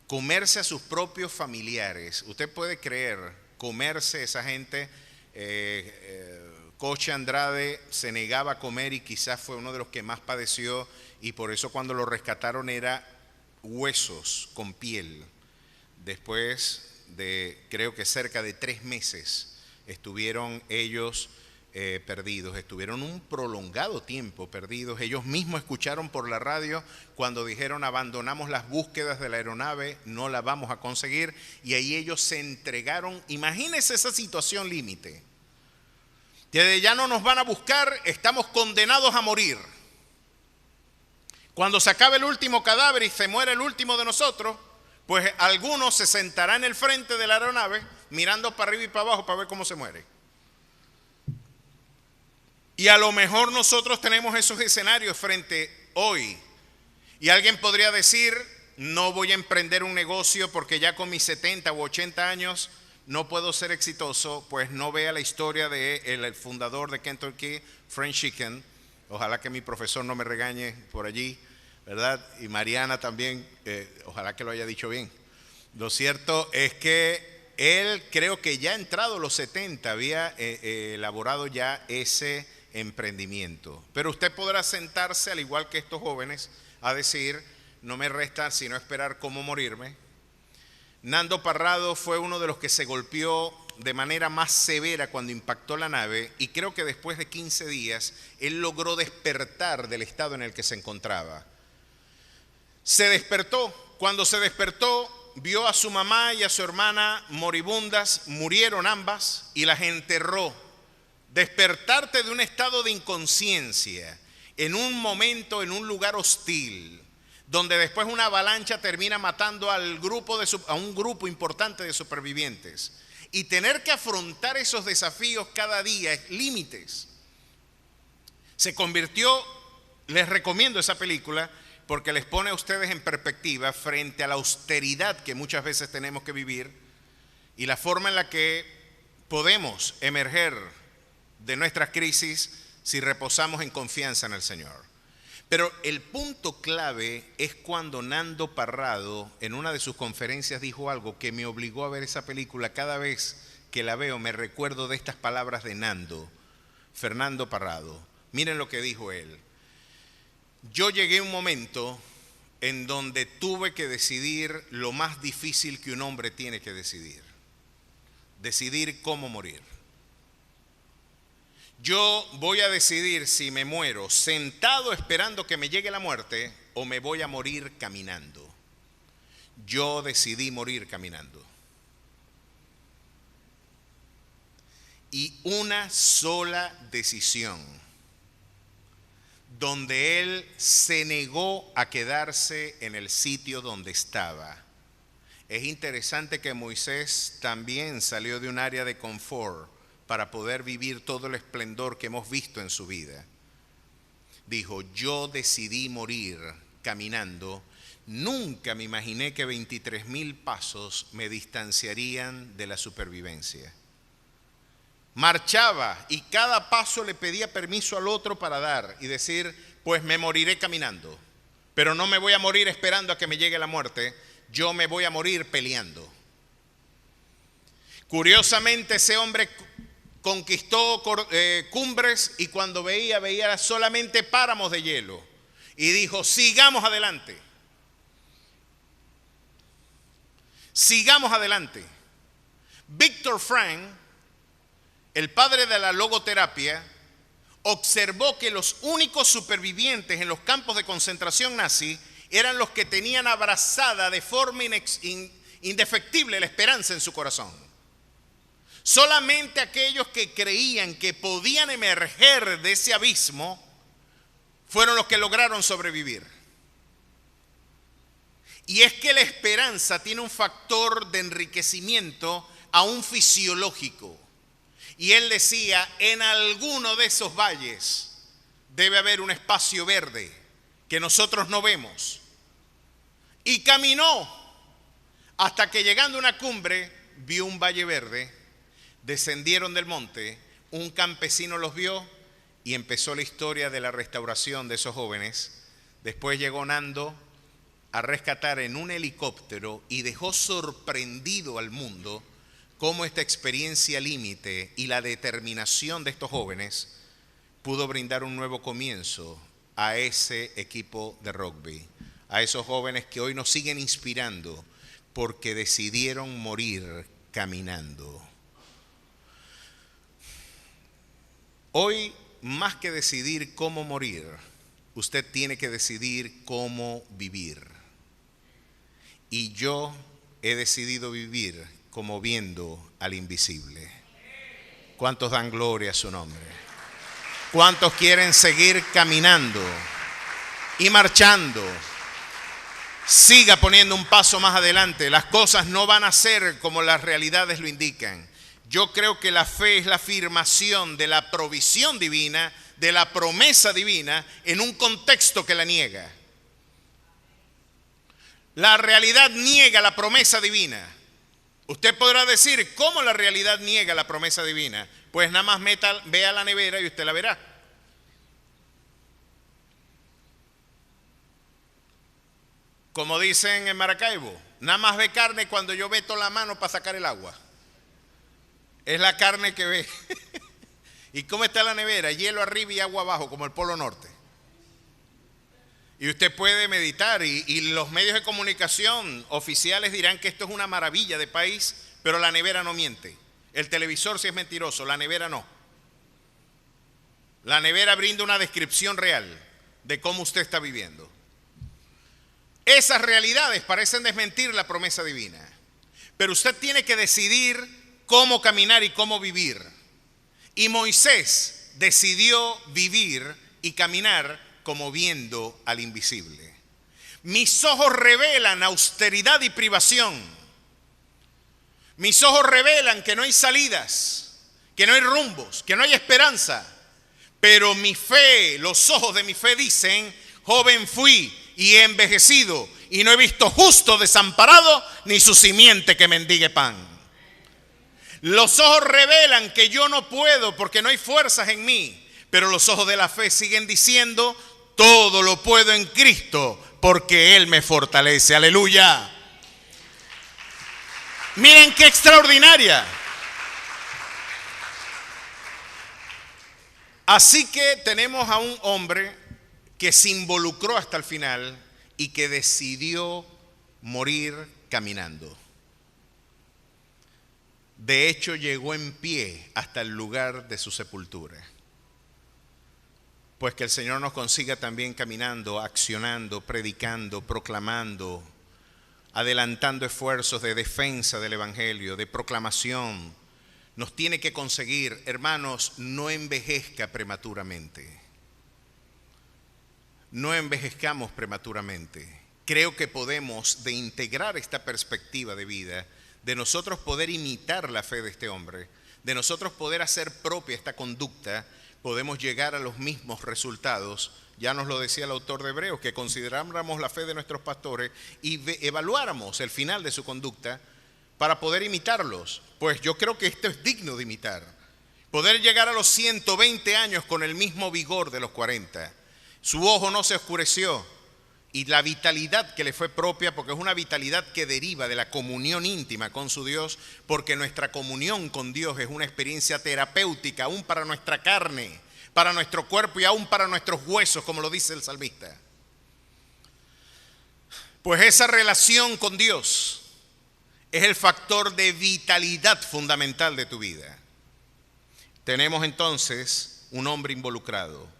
comerse a sus propios familiares. Usted puede creer, comerse a esa gente. Coche Andrade se negaba a comer y quizás fue uno de los que más padeció, y por eso cuando lo rescataron era huesos con piel. Después de creo que cerca de 3 meses estuvieron ellos perdidos, estuvieron un prolongado tiempo perdidos. Ellos mismos escucharon por la radio cuando dijeron abandonamos las búsquedas de la aeronave, no la vamos a conseguir, y ahí ellos se entregaron. Imagínense esa situación límite. Que ya no nos van a buscar, estamos condenados a morir. Cuando se acabe el último cadáver y se muere el último de nosotros, pues algunos se sentarán en el frente de la aeronave mirando para arriba y para abajo para ver cómo se muere. Y a lo mejor nosotros tenemos esos escenarios frente hoy. Y alguien podría decir, no voy a emprender un negocio porque ya con mis 70 u 80 años no puedo ser exitoso. Pues no vea la historia del fundador de Kentucky Fried Chicken. Ojalá que mi profesor no me regañe por allí, ¿verdad? Y Mariana también, ojalá que lo haya dicho bien. Lo cierto es que él, creo que ya entrado los 70, había elaborado ya ese emprendimiento. Pero usted podrá sentarse, al igual que estos jóvenes, a decir, no me resta sino esperar cómo morirme. Nando Parrado fue uno de los que se golpeó de manera más severa cuando impactó la nave, y creo que después de 15 días él logró despertar del estado en el que se encontraba. Se despertó. Cuando se despertó, vio a su mamá y a su hermana moribundas, murieron ambas y las enterró. Despertarte de un estado de inconsciencia en un momento, en un lugar hostil, donde después una avalancha termina matando a un grupo importante de supervivientes, y tener que afrontar esos desafíos cada día, límites. Se convirtió, les recomiendo esa película, porque les pone a ustedes en perspectiva frente a la austeridad que muchas veces tenemos que vivir y la forma en la que podemos emerger de nuestras crisis si reposamos en confianza en el Señor. Pero el punto clave es cuando Nando Parrado en una de sus conferencias dijo algo que me obligó a ver esa película. Cada vez que la veo me recuerdo de estas palabras de Nando, Fernando Parrado. Miren lo que dijo él. Yo llegué a un momento en donde tuve que decidir lo más difícil que un hombre tiene que decidir. Decidir cómo morir. Yo voy a decidir si me muero sentado esperando que me llegue la muerte o me voy a morir caminando. Yo decidí morir caminando. Y una sola decisión donde él se negó a quedarse en el sitio donde estaba. Es interesante que Moisés también salió de un área de confort para poder vivir todo el esplendor que hemos visto en su vida. Dijo, yo decidí morir caminando. Nunca me imaginé que 23,000 pasos me distanciarían de la supervivencia. Marchaba y cada paso le pedía permiso al otro para dar y decir, pues me moriré caminando, pero no me voy a morir esperando a que me llegue la muerte, yo me voy a morir peleando. Curiosamente, ese hombre conquistó cumbres y cuando veía solamente páramos de hielo y dijo, sigamos adelante. Sigamos adelante. Viktor Frankl, el padre de la logoterapia, observó que los únicos supervivientes en los campos de concentración nazi eran los que tenían abrazada de forma indefectible la esperanza en su corazón. Solamente aquellos que creían que podían emerger de ese abismo fueron los que lograron sobrevivir. Y es que la esperanza tiene un factor de enriquecimiento aún fisiológico. Y él decía, en alguno de esos valles debe haber un espacio verde que nosotros no vemos. Y caminó hasta que llegando a una cumbre vio un valle verde, descendieron del monte, un campesino los vio y empezó la historia de la restauración de esos jóvenes. Después llegó Nando a rescatar en un helicóptero y dejó sorprendido al mundo cómo esta experiencia límite y la determinación de estos jóvenes pudo brindar un nuevo comienzo a ese equipo de rugby, a esos jóvenes que hoy nos siguen inspirando porque decidieron morir caminando. Hoy, más que decidir cómo morir, usted tiene que decidir cómo vivir. Y yo he decidido vivir como viendo al invisible. ¿Cuántos dan gloria a su nombre? ¿Cuántos quieren seguir caminando y marchando? Siga poniendo un paso más adelante. Las cosas no van a ser como las realidades lo indican. Yo creo que la fe es la afirmación de la provisión divina, de la promesa divina en un contexto que la niega. La realidad niega la promesa divina. Usted podrá decir, ¿cómo la realidad niega la promesa divina? Pues nada más vea la nevera y usted la verá. Como dicen en Maracaibo, nada más ve carne cuando yo meto la mano para sacar el agua. Es la carne que ve. ¿Y cómo está la nevera? Hielo arriba y agua abajo, como el Polo Norte. Y usted puede meditar y los medios de comunicación oficiales dirán que esto es una maravilla de país, pero la nevera no miente. El televisor sí es mentiroso, la nevera no. La nevera brinda una descripción real de cómo usted está viviendo. Esas realidades parecen desmentir la promesa divina, pero usted tiene que decidir cómo caminar y cómo vivir. Y Moisés decidió vivir y caminar como viendo al invisible. Mis ojos revelan austeridad y privación. Mis ojos revelan que no hay salidas, que no hay rumbos, que no hay esperanza. Pero mi fe, los ojos de mi fe dicen, joven fui y he envejecido y no he visto justo desamparado ni su simiente que mendigue pan. Los ojos revelan que yo no puedo porque no hay fuerzas en mí, pero los ojos de la fe siguen diciendo, todo lo puedo en Cristo porque Él me fortalece. Aleluya. Miren qué extraordinaria. Así que tenemos a un hombre que se involucró hasta el final y que decidió morir caminando. De hecho, llegó en pie hasta el lugar de su sepultura. Pues que el Señor nos consiga también caminando, accionando, predicando, proclamando, adelantando esfuerzos de defensa del Evangelio, de proclamación. Nos tiene que conseguir, hermanos, no envejezca prematuramente. no envejezcamos prematuramente. Creo que podemos, de integrar esta perspectiva de vida, de nosotros poder imitar la fe de este hombre, de nosotros poder hacer propia esta conducta, podemos llegar a los mismos resultados. Ya nos lo decía el autor de Hebreos, que consideráramos la fe de nuestros pastores y evaluáramos el final de su conducta para poder imitarlos. Pues yo creo que esto es digno de imitar. Poder llegar a los 120 años con el mismo vigor de los 40. Su ojo no se oscureció y la vitalidad que le fue propia, porque es una vitalidad que deriva de la comunión íntima con su Dios, porque nuestra comunión con Dios es una experiencia terapéutica aún para nuestra carne, para nuestro cuerpo y aún para nuestros huesos, como lo dice el salmista. Pues esa relación con Dios es el factor de vitalidad fundamental de tu vida. Tenemos entonces un hombre involucrado.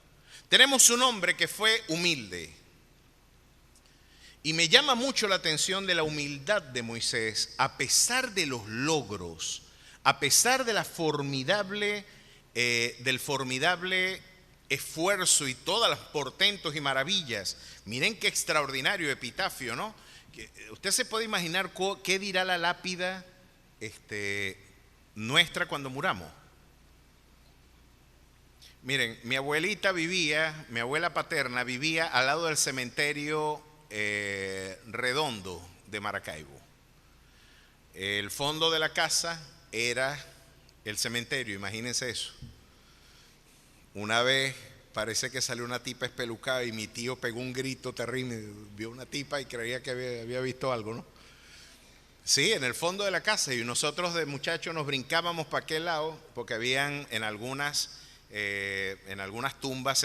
Tenemos un hombre que fue humilde. Y me llama mucho la atención de la humildad de Moisés, a pesar de los logros, a pesar de la del formidable esfuerzo y todos los portentos y maravillas. Miren qué extraordinario epitafio, ¿no? Usted se puede imaginar qué dirá la lápida nuestra cuando muramos. Miren, mi abuela paterna vivía al lado del cementerio Redondo de Maracaibo. El fondo de la casa era el cementerio, imagínense eso. Una vez parece que salió una tipa espelucada y mi tío pegó un grito terrible, vio una tipa y creía que había visto algo, ¿no? Sí, en el fondo de la casa, y nosotros de muchachos nos brincábamos para aquel lado, porque habían en algunas tumbas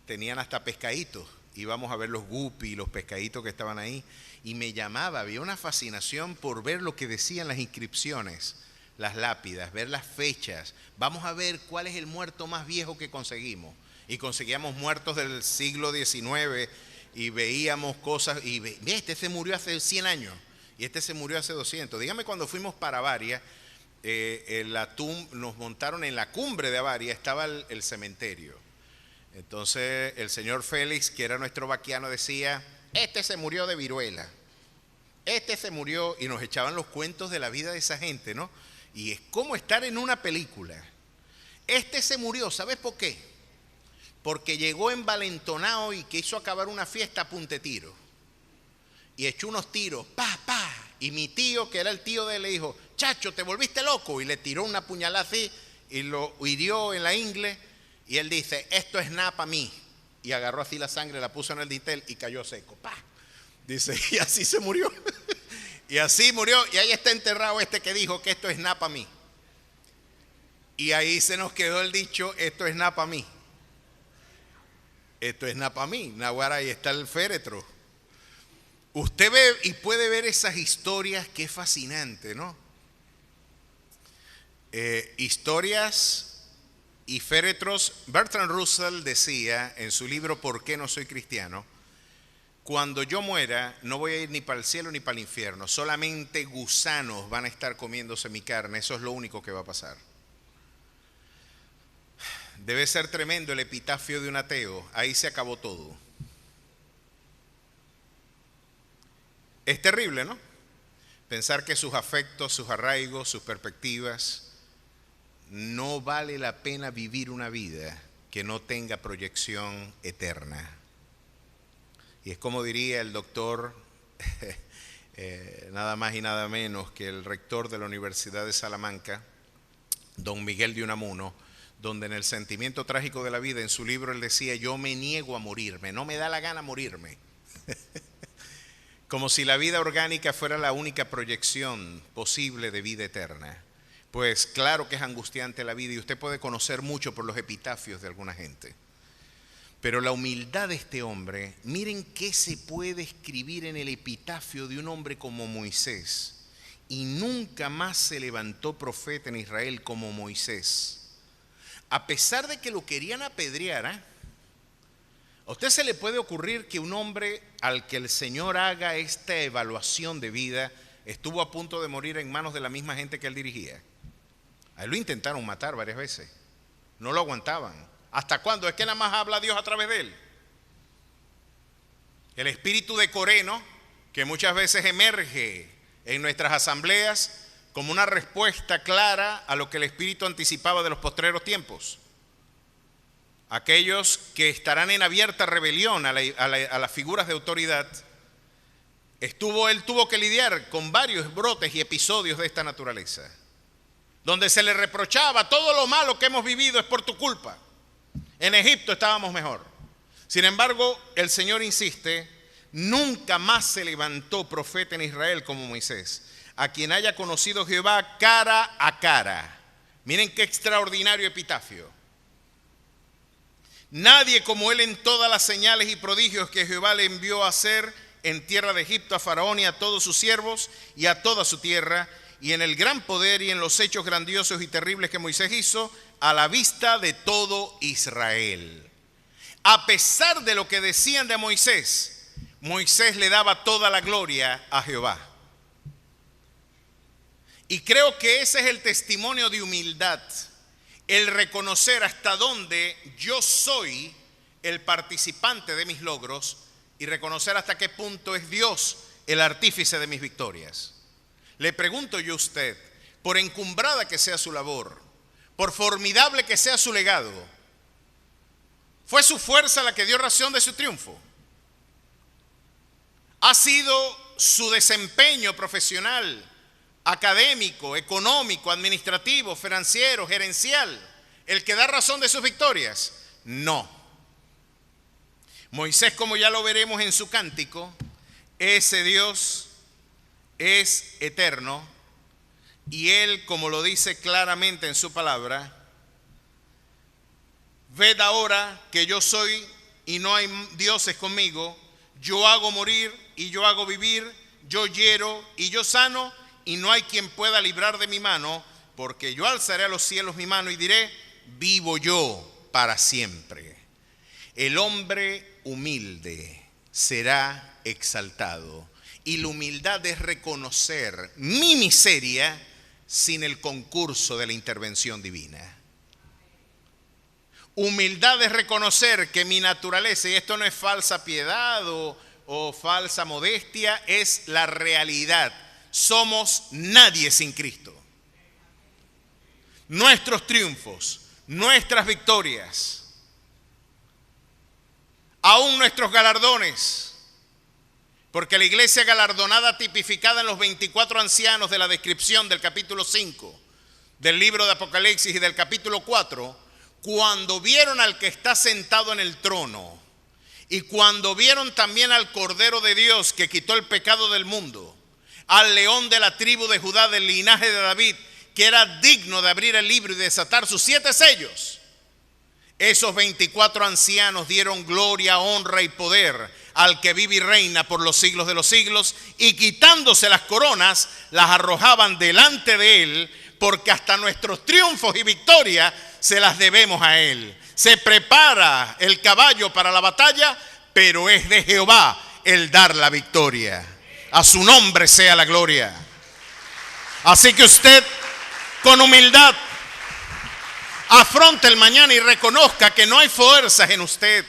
tenían hasta pescaditos. Íbamos a ver los guppies, los pescaditos que estaban ahí, y me llamaba, había una fascinación por ver lo que decían las inscripciones, las lápidas, ver las fechas. Vamos a ver cuál es el muerto más viejo que conseguimos. Y conseguíamos muertos del siglo XIX y veíamos cosas, y este se murió hace 100 años, y este se murió hace 200. Dígame, cuando fuimos para Avaria, nos montaron en la cumbre de Avaria, estaba el cementerio. Entonces el señor Félix, que era nuestro vaquiano, decía, este se murió de viruela, este se murió, y nos echaban los cuentos de la vida de esa gente, ¿no? Y es como estar en una película. Este se murió, ¿sabes por qué? Porque llegó envalentonado y quiso acabar una fiesta a punte tiro. Y echó unos tiros, pa, pa. Y mi tío, que era el tío de él, le dijo, chacho, te volviste loco. Y le tiró una puñalada así y lo hirió en la ingle. Y él dice, esto es nada para mí. Y agarró así la sangre, la puso en el dintel y cayó seco. ¡Pah! Dice, y así se murió. Y así murió. Y ahí está enterrado este que dijo que esto es nada para mí. Y ahí se nos quedó el dicho, esto es nada para mí. Esto es nada para mí. Naguará, ahí está el féretro. Usted ve y puede ver esas historias, que es fascinante, ¿no? Historias y féretros. Bertrand Russell decía en su libro ¿Por qué no soy cristiano? Cuando yo muera no voy a ir ni para el cielo ni para el infierno, solamente gusanos van a estar comiéndose mi carne, eso es lo único que va a pasar. Debe ser tremendo el epitafio de un ateo, ahí se acabó todo. Es terrible, ¿no? Pensar que sus afectos, sus arraigos, sus perspectivas, no vale la pena vivir una vida que no tenga proyección eterna. Y es como diría el doctor, nada más y nada menos que el rector de la Universidad de Salamanca, don Miguel de Unamuno, donde en El sentimiento trágico de la vida, en su libro, él decía, yo me niego a morirme, no me da la gana morirme. Como si la vida orgánica fuera la única proyección posible de vida eterna. Pues claro que es angustiante la vida, y usted puede conocer mucho por los epitafios de alguna gente. Pero la humildad de este hombre, miren qué se puede escribir en el epitafio de un hombre como Moisés. Y nunca más se levantó profeta en Israel como Moisés. A pesar de que lo querían apedrear, ¿A usted se le puede ocurrir que un hombre al que el Señor haga esta evaluación de vida estuvo a punto de morir en manos de la misma gente que él dirigía? A él lo intentaron matar varias veces. No lo aguantaban. ¿Hasta cuándo? Es que nada más habla Dios a través de él. El espíritu de Coreno, que muchas veces emerge en nuestras asambleas como una respuesta clara a lo que el espíritu anticipaba de los postreros tiempos. Aquellos que estarán en abierta rebelión a las figuras de autoridad. Él tuvo que lidiar con varios brotes y episodios de esta naturaleza, donde se le reprochaba: todo lo malo que hemos vivido es por tu culpa. En Egipto estábamos mejor. Sin embargo, el Señor insiste: nunca más se levantó profeta en Israel como Moisés, a quien haya conocido Jehová cara a cara. Miren qué extraordinario epitafio. Nadie como él en todas las señales y prodigios que Jehová le envió a hacer en tierra de Egipto a Faraón y a todos sus siervos y a toda su tierra, y en el gran poder y en los hechos grandiosos y terribles que Moisés hizo a la vista de todo Israel. A pesar de lo que decían de Moisés, Moisés le daba toda la gloria a Jehová. Y creo que ese es el testimonio de humildad, el reconocer hasta dónde yo soy el participante de mis logros y reconocer hasta qué punto es Dios el artífice de mis victorias. Le pregunto yo a usted, por encumbrada que sea su labor, por formidable que sea su legado, ¿fue su fuerza la que dio razón de su triunfo? ¿Ha sido su desempeño profesional, académico, económico, administrativo, financiero, gerencial el que da razón de sus victorias? No. Moisés, como ya lo veremos en su cántico, ese Dios es eterno y él, como lo dice claramente en su palabra: ved ahora que yo soy y no hay dioses conmigo, yo hago morir y yo hago vivir, yo hiero y yo sano, y no hay quien pueda librar de mi mano, porque yo alzaré a los cielos mi mano y diré: vivo yo para siempre. El hombre humilde será exaltado, y la humildad es reconocer mi miseria sin el concurso de la intervención divina. Humildad es reconocer que mi naturaleza, y esto no es falsa piedad o falsa modestia, es la realidad. Somos nadie sin Cristo. Nuestros triunfos, nuestras victorias, aún nuestros galardones, porque la iglesia galardonada, tipificada en los 24 ancianos de la descripción del capítulo 5 del libro de Apocalipsis y del capítulo 4, cuando vieron al que está sentado en el trono y cuando vieron también al Cordero de Dios que quitó el pecado del mundo, al león de la tribu de Judá, del linaje de David, que era digno de abrir el libro y desatar sus 7 sellos, esos 24 ancianos dieron gloria, honra y poder al que vive y reina por los siglos de los siglos, y quitándose las coronas, las arrojaban delante de él, porque hasta nuestros triunfos y victorias se las debemos a él. Se prepara el caballo para la batalla, pero es de Jehová el dar la victoria. A su nombre sea la gloria. Así que usted, con humildad, afronte el mañana y reconozca que no hay fuerzas en usted.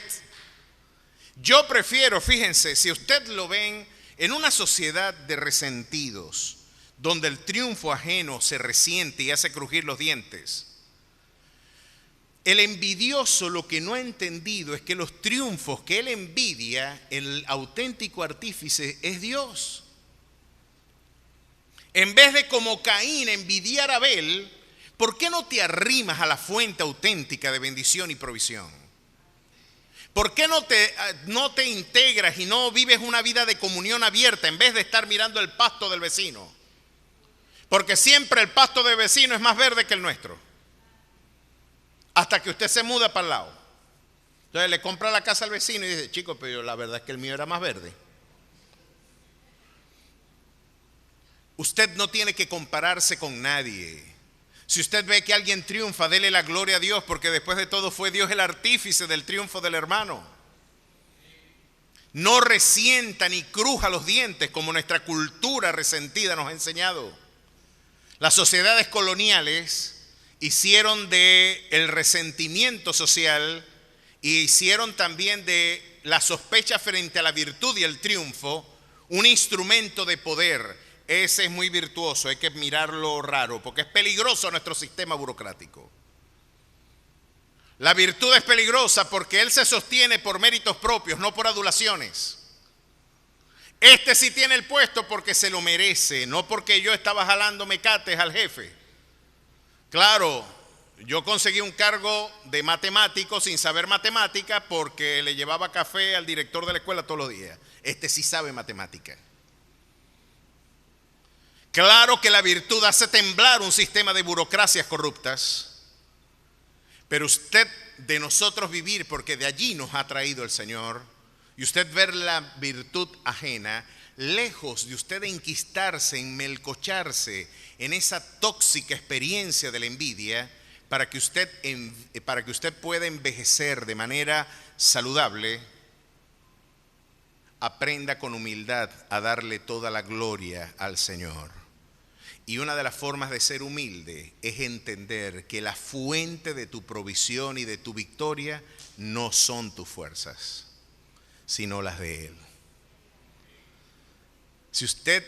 Yo prefiero, fíjense, si usted lo ven en una sociedad de resentidos, donde el triunfo ajeno se resiente y hace crujir los dientes, el envidioso lo que no ha entendido es que los triunfos que él envidia, el auténtico artífice es Dios. En vez de, como Caín, envidiar a Abel, ¿por qué no te arrimas a la fuente auténtica de bendición y provisión? ¿Por qué no te integras y no vives una vida de comunión abierta en vez de estar mirando el pasto del vecino? Porque siempre el pasto del vecino es más verde que el nuestro. Hasta que usted se muda para el lado. Entonces le compra la casa al vecino y dice: chico, pero la verdad es que el mío era más verde. Usted no tiene que compararse con nadie. Si usted ve que alguien triunfa, dele la gloria a Dios, porque después de todo fue Dios el artífice del triunfo del hermano. No resienta ni cruja los dientes como nuestra cultura resentida nos ha enseñado. Las sociedades coloniales hicieron de el resentimiento social y hicieron también de la sospecha frente a la virtud y el triunfo, un instrumento de poder. Ese es muy virtuoso, hay que mirarlo raro, porque es peligroso nuestro sistema burocrático. La virtud es peligrosa porque él se sostiene por méritos propios, no por adulaciones. Este sí tiene el puesto porque se lo merece, no porque yo estaba jalando mecates al jefe. Claro, yo conseguí un cargo de matemático sin saber matemática porque le llevaba café al director de la escuela todos los días. Este sí sabe matemática. Claro que la virtud hace temblar un sistema de burocracias corruptas. Pero usted de nosotros vivir, porque de allí nos ha traído el Señor, y usted ver la virtud ajena, lejos de usted enquistarse, enmelcocharse en esa tóxica experiencia de la envidia, para que usted pueda envejecer de manera saludable, aprenda con humildad a darle toda la gloria al Señor. Y una de las formas de ser humilde es entender que la fuente de tu provisión y de tu victoria no son tus fuerzas, sino las de Él. Si usted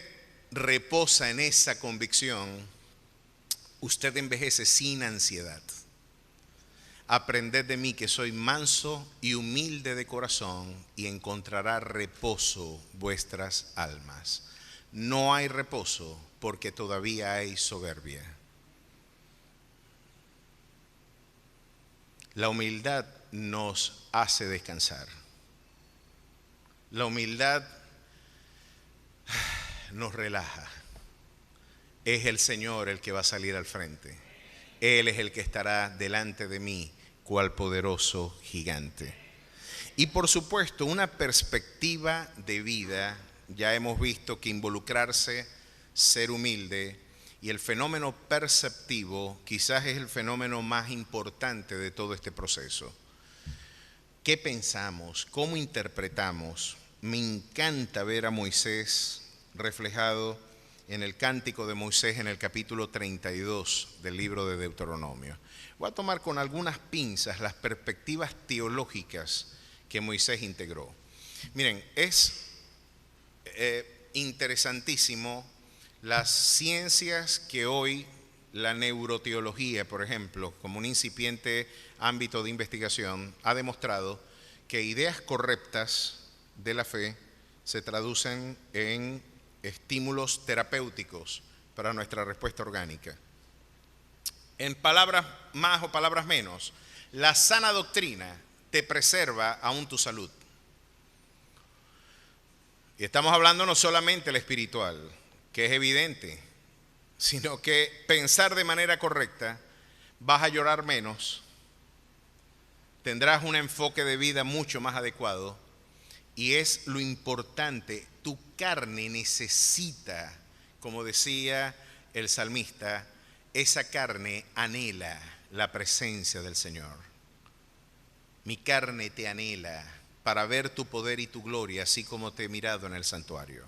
reposa en esa convicción, usted envejece sin ansiedad. Aprended de mí que soy manso y humilde de corazón y encontrará reposo vuestras almas. No hay reposo porque todavía hay soberbia. La humildad nos hace descansar. La humildad nos relaja. Es el Señor el que va a salir al frente. Él es el que estará delante de mí, cual poderoso gigante. Y por supuesto, una perspectiva de vida. Ya hemos visto que involucrarse, ser humilde y el fenómeno perceptivo quizás es el fenómeno más importante de todo este proceso. ¿Qué pensamos? ¿Cómo interpretamos? Me encanta ver a Moisés reflejado en el Cántico de Moisés en el capítulo 32 del libro de Deuteronomio. Voy a tomar con algunas pinzas las perspectivas teológicas que Moisés integró. Miren, es interesantísimo las ciencias que hoy la neuroteología, por ejemplo, como un incipiente ámbito de investigación, ha demostrado que ideas correctas de la fe se traducen en estímulos terapéuticos para nuestra respuesta orgánica. En palabras más o palabras menos, la sana doctrina te preserva aún tu salud. Y estamos hablando no solamente del espiritual, que es evidente, sino que pensar de manera correcta, vas a llorar menos, tendrás un enfoque de vida mucho más adecuado y es lo importante, tu carne necesita, como decía el salmista, esa carne anhela la presencia del Señor. Mi carne te anhela para ver tu poder y tu gloria, así como te he mirado en el santuario.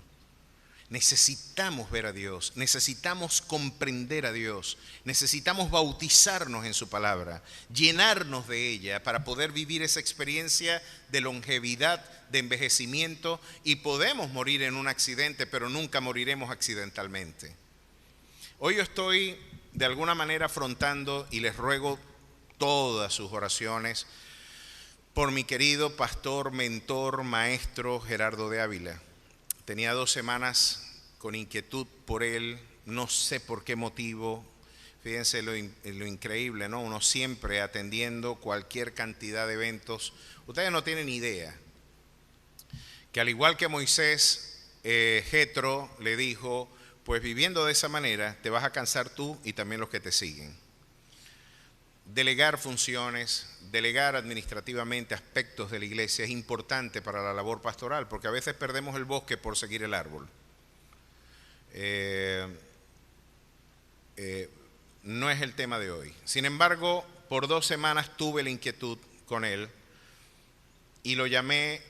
Necesitamos ver a Dios, necesitamos comprender a Dios, necesitamos bautizarnos en su palabra, llenarnos de ella para poder vivir esa experiencia de longevidad, de envejecimiento, y podemos morir en un accidente, pero nunca moriremos accidentalmente. Hoy yo estoy de alguna manera afrontando, y les ruego todas sus oraciones, por mi querido pastor, mentor, maestro Gerardo de Ávila. Tenía 2 semanas con inquietud por él, no sé por qué motivo. Fíjense lo increíble, ¿no? Uno siempre atendiendo cualquier cantidad de eventos. Ustedes no tienen idea que al igual que Moisés, Jetro le dijo, pues viviendo de esa manera te vas a cansar tú y también los que te siguen. Delegar funciones, delegar administrativamente aspectos de la iglesia es importante para la labor pastoral, porque a veces perdemos el bosque por seguir el árbol. No es el tema de hoy. Sin embargo, por 2 semanas tuve la inquietud con él y lo llamé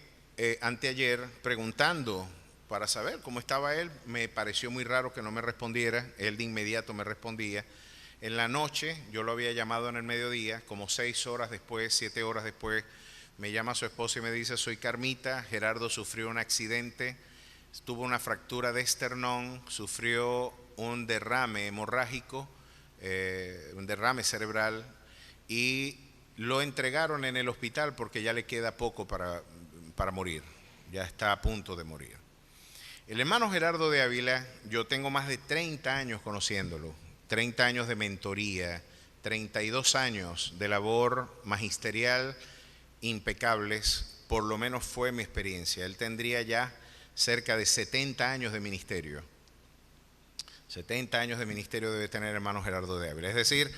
anteayer preguntando para saber cómo estaba él. Me pareció muy raro que no me respondiera, él de inmediato me respondía. En la noche, yo lo había llamado en el mediodía, como 6 horas después, 7 horas después, Me llama su esposa y me dice: soy Carmita, Gerardo sufrió un accidente, tuvo una fractura de esternón, sufrió un derrame hemorrágico, un derrame cerebral, y lo entregaron en el hospital porque ya le queda poco para morir, ya está a punto de morir. El hermano Gerardo de Ávila, yo tengo más de 30 años conociéndolo, 30 años de mentoría, 32 años de labor magisterial impecables, por lo menos fue mi experiencia. Él tendría ya cerca de 70 años de ministerio. 70 años de ministerio debe tener el hermano Gerardo de Ávila. Es decir,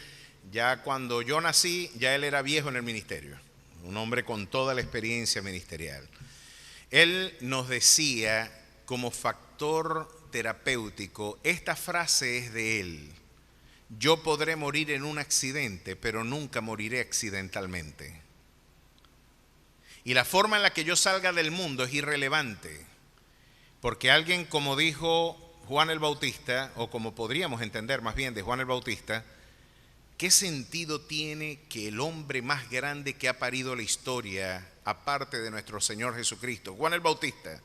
ya cuando yo nací, ya él era viejo en el ministerio, un hombre con toda la experiencia ministerial. Él nos decía como factor terapéutico, esta frase es de él: yo podré morir en un accidente, pero nunca moriré accidentalmente. Y la forma en la que yo salga del mundo es irrelevante, porque alguien, como dijo Juan el Bautista, o como podríamos entender más bien de Juan el Bautista, ¿qué sentido tiene que el hombre más grande que ha parido la historia, aparte de nuestro Señor Jesucristo, Juan el Bautista?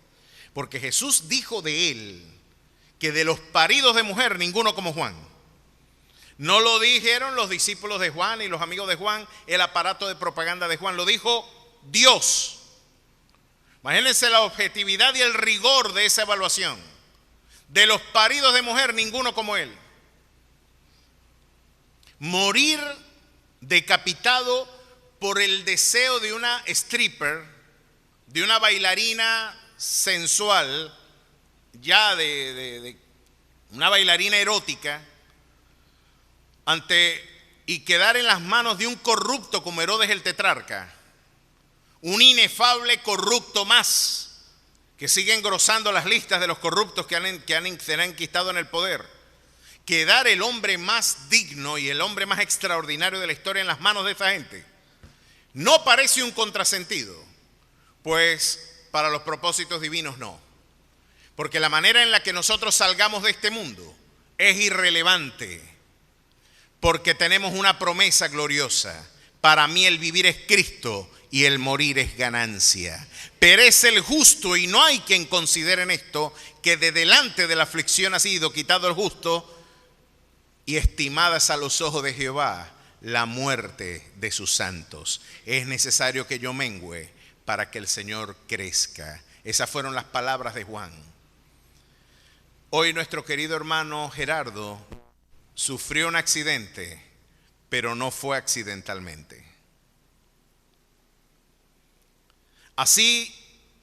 Porque Jesús dijo de él que de los paridos de mujer, ninguno como Juan. No lo dijeron los discípulos de Juan y los amigos de Juan, el aparato de propaganda de Juan, lo dijo Dios. Imagínense la objetividad y el rigor de esa evaluación. De los paridos de mujer, ninguno como él. Morir decapitado por el deseo de una stripper, de una bailarina sensual, ya de una bailarina erótica, y quedar en las manos de un corrupto como Herodes el tetrarca, un inefable corrupto más, que sigue engrosando las listas de los corruptos que se han enquistado en el poder. Quedar el hombre más digno y el hombre más extraordinario de la historia en las manos de esta gente, no parece un contrasentido, pues para los propósitos divinos no. Porque la manera en la que nosotros salgamos de este mundo es irrelevante, porque tenemos una promesa gloriosa. Para mí el vivir es Cristo y el morir es ganancia. Perece el justo y no hay quien considere en esto que de delante de la aflicción ha sido quitado el justo, y estimadas a los ojos de Jehová la muerte de sus santos. Es necesario que yo mengüe para que el Señor crezca. Esas fueron las palabras de Juan. Hoy nuestro querido hermano Gerardo sufrió un accidente, pero no fue accidentalmente. Así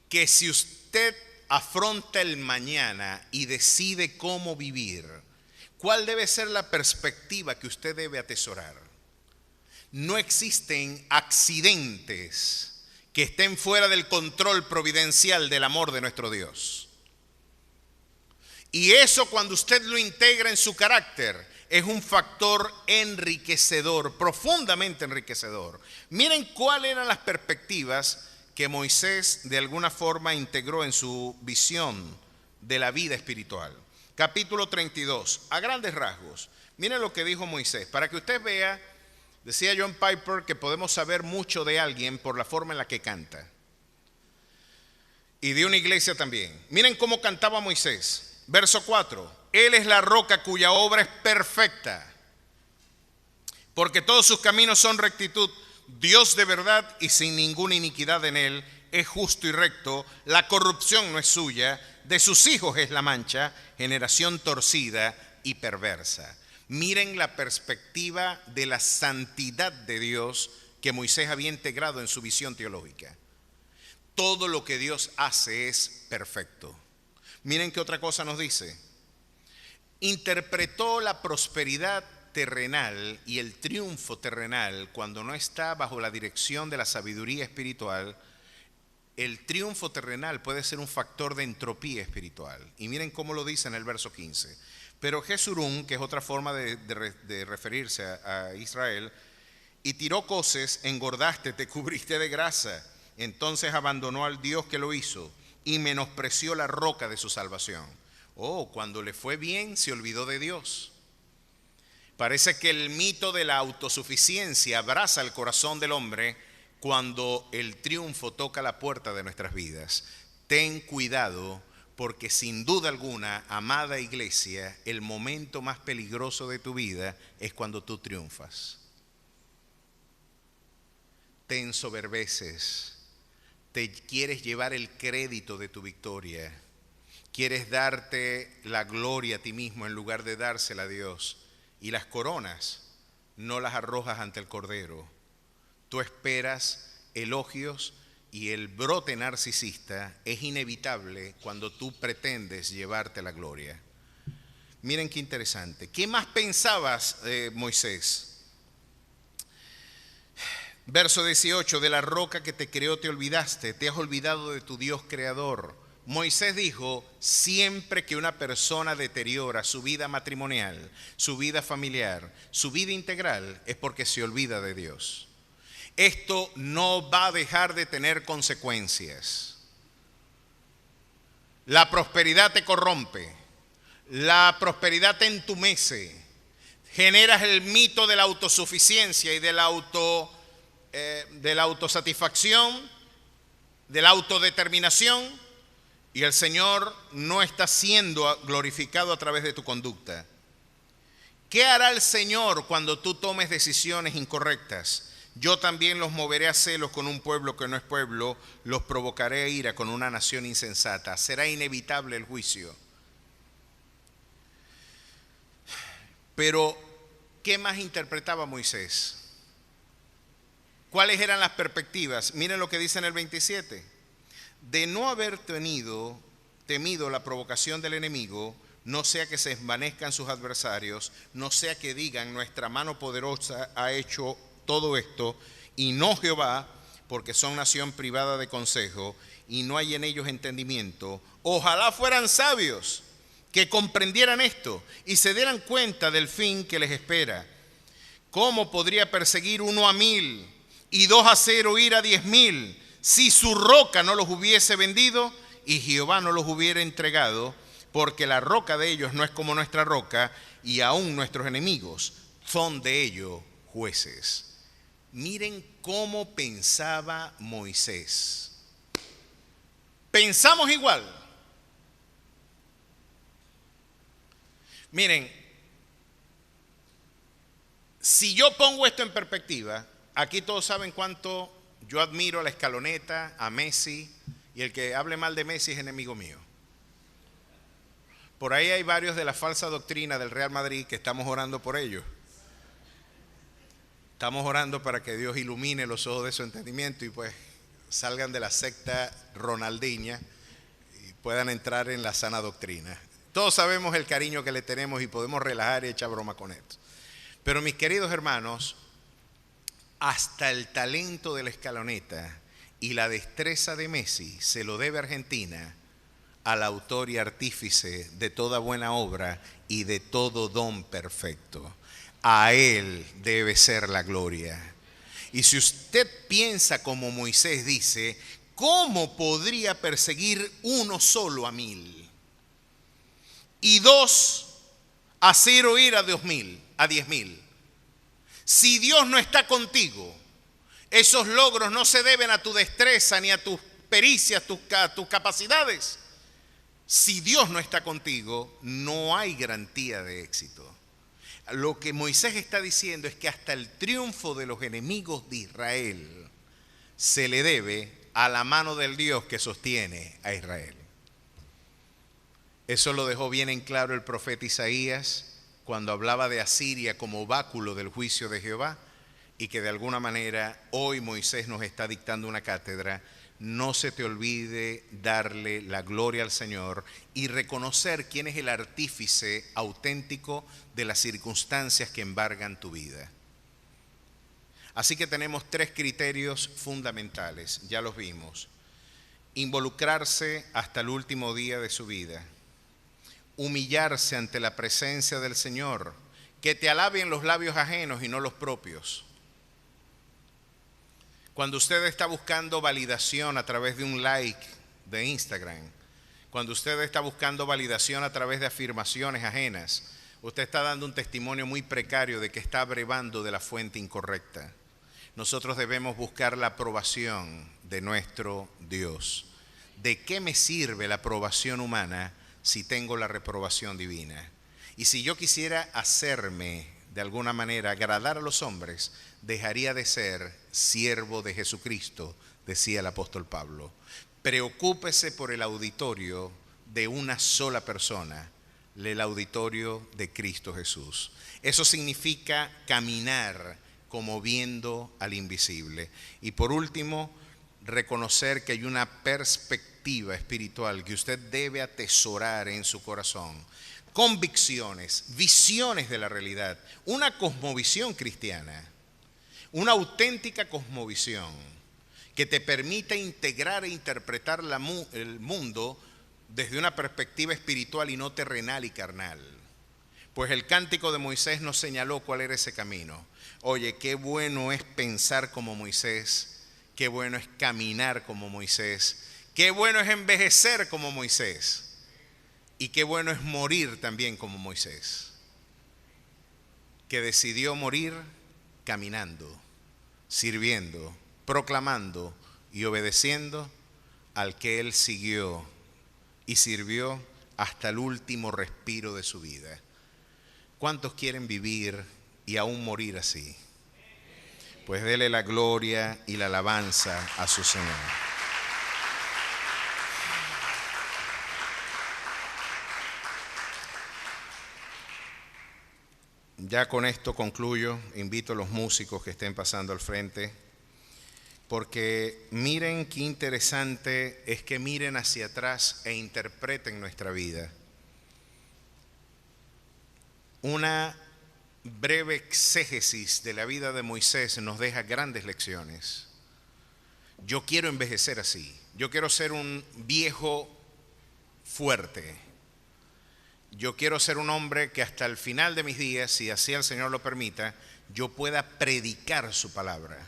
que si usted afronta el mañana y decide cómo vivir, ¿cuál debe ser la perspectiva que usted debe atesorar? No existen accidentes que estén fuera del control providencial del amor de nuestro Dios. Y eso, cuando usted lo integra en su carácter, es un factor enriquecedor, profundamente enriquecedor. Miren cuáles eran las perspectivas que Moisés de alguna forma integró en su visión de la vida espiritual. Capítulo 32, a grandes rasgos. Miren lo que dijo Moisés, para que usted vea. Decía John Piper que podemos saber mucho de alguien por la forma en la que canta. Y de una iglesia también. Miren cómo cantaba Moisés. Verso 4. Él es la roca cuya obra es perfecta, porque todos sus caminos son rectitud. Dios de verdad y sin ninguna iniquidad en él. Es justo y recto. La corrupción no es suya. De sus hijos es la mancha. Generación torcida y perversa. Miren la perspectiva de la santidad de Dios que Moisés había integrado en su visión teológica. Todo lo que Dios hace es perfecto. Miren qué otra cosa nos dice. Interpretó la prosperidad terrenal y el triunfo terrenal cuando no está bajo la dirección de la sabiduría espiritual. El triunfo terrenal puede ser un factor de entropía espiritual. Y miren cómo lo dice en el verso 15. Pero Jesurún, que es otra forma de referirse a Israel, y tiró coces, engordaste, te cubriste de grasa. Entonces abandonó al Dios que lo hizo y menospreció la roca de su salvación. Oh, cuando le fue bien se olvidó de Dios. Parece que el mito de la autosuficiencia abraza el corazón del hombre cuando el triunfo toca la puerta de nuestras vidas. Ten cuidado, porque sin duda alguna, amada iglesia, el momento más peligroso de tu vida es cuando tú triunfas. Te ensoberbeces, te quieres llevar el crédito de tu victoria, quieres darte la gloria a ti mismo en lugar de dársela a Dios, y las coronas no las arrojas ante el Cordero. Tú esperas elogios y el brote narcisista es inevitable cuando tú pretendes llevarte la gloria. Miren qué interesante. ¿Qué más pensabas, Moisés? Verso 18, de la roca que te creó te olvidaste, te has olvidado de tu Dios creador. Moisés dijo, siempre que una persona deteriora su vida matrimonial, su vida familiar, su vida integral, es porque se olvida de Dios. Esto no va a dejar de tener consecuencias. La prosperidad te corrompe, la prosperidad te entumece, generas el mito de la autosuficiencia y de la autosatisfacción, de la autodeterminación, y el Señor no está siendo glorificado a través de tu conducta. ¿Qué hará el Señor cuando tú tomes decisiones incorrectas? Yo también los moveré a celos con un pueblo que no es pueblo, los provocaré a ira con una nación insensata. Será inevitable el juicio. Pero, ¿qué más interpretaba Moisés? ¿Cuáles eran las perspectivas? Miren lo que dice en el 27. De no haber temido la provocación del enemigo, no sea que se desvanezcan sus adversarios, no sea que digan, nuestra mano poderosa ha hecho todo esto, y no Jehová, porque son nación privada de consejo, y no hay en ellos entendimiento. Ojalá fueran sabios, que comprendieran esto, y se dieran cuenta del fin que les espera. ¿Cómo podría perseguir 1 a 1000, y 2 a 0 ir a 10,000, si su roca no los hubiese vendido, y Jehová no los hubiera entregado? Porque la roca de ellos no es como nuestra roca, y aún nuestros enemigos son de ellos jueces. Miren cómo pensaba Moisés. ¿Pensamos igual? Miren, si yo pongo esto en perspectiva, aquí todos saben cuánto yo admiro a la Escaloneta, a Messi, y el que hable mal de Messi es enemigo mío. Por ahí hay varios de la falsa doctrina del Real Madrid que estamos orando por ellos. Estamos orando para que Dios ilumine los ojos de su entendimiento y pues salgan de la secta ronaldiña y puedan entrar en la sana doctrina. Todos sabemos el cariño que le tenemos y podemos relajar y echar broma con esto. Pero mis queridos hermanos, hasta el talento de la Escaloneta y la destreza de Messi se lo debe Argentina al autor y artífice de toda buena obra y de todo don perfecto. A Él debe ser la gloria. Y si usted piensa como Moisés dice, ¿cómo podría perseguir 1 solo a 1000? Y 2 a 0 ir a 10,000. Si Dios no está contigo, esos logros no se deben a tu destreza ni a tus pericias, a tus capacidades. Si Dios no está contigo, no hay garantía de éxito. Lo que Moisés está diciendo es que hasta el triunfo de los enemigos de Israel se le debe a la mano del Dios que sostiene a Israel. Eso lo dejó bien en claro el profeta Isaías cuando hablaba de Asiria como báculo del juicio de Jehová, y que de alguna manera hoy Moisés nos está dictando una cátedra. No se te olvide darle la gloria al Señor y reconocer quién es el artífice auténtico de las circunstancias que embargan tu vida. Así que tenemos 3 criterios fundamentales, ya los vimos. Involucrarse hasta el último día de su vida. Humillarse ante la presencia del Señor, que te alaben los labios ajenos y no los propios. Cuando usted está buscando validación a través de un like de Instagram, cuando usted está buscando validación a través de afirmaciones ajenas, usted está dando un testimonio muy precario de que está abrevando de la fuente incorrecta. nosotros debemos buscar la aprobación de nuestro Dios. ¿De qué me sirve la aprobación humana si tengo la reprobación divina? Y si yo quisiera hacerme de alguna manera agradar a los hombres, dejaría de ser siervo de Jesucristo, decía el apóstol Pablo. Preocúpese por el auditorio de una sola persona, el auditorio de Cristo Jesús. Eso significa caminar como viendo al invisible. Y por último, reconocer que hay una perspectiva espiritual que usted debe atesorar en su corazón. Convicciones, visiones de la realidad, una cosmovisión cristiana, una auténtica cosmovisión que te permita integrar e interpretar el mundo desde una perspectiva espiritual y no terrenal y carnal. Pues el cántico de Moisés nos señaló cuál era ese camino. Oye, qué bueno es pensar como Moisés, qué bueno es caminar como Moisés, qué bueno es envejecer como Moisés y qué bueno es morir también como Moisés, que decidió morir caminando, sirviendo, proclamando y obedeciendo al que él siguió y sirvió hasta el último respiro de su vida. ¿Cuántos quieren vivir y aún morir así? Pues dele la gloria y la alabanza a su Señor. Ya con esto concluyo. Invito a los músicos que estén pasando al frente, porque miren qué interesante es que miren hacia atrás e interpreten nuestra vida. Una breve exégesis de la vida de Moisés nos deja grandes lecciones. Yo quiero envejecer así. Yo quiero ser un viejo fuerte. Yo quiero ser un hombre que hasta el final de mis días, si así el Señor lo permita, yo pueda predicar su palabra.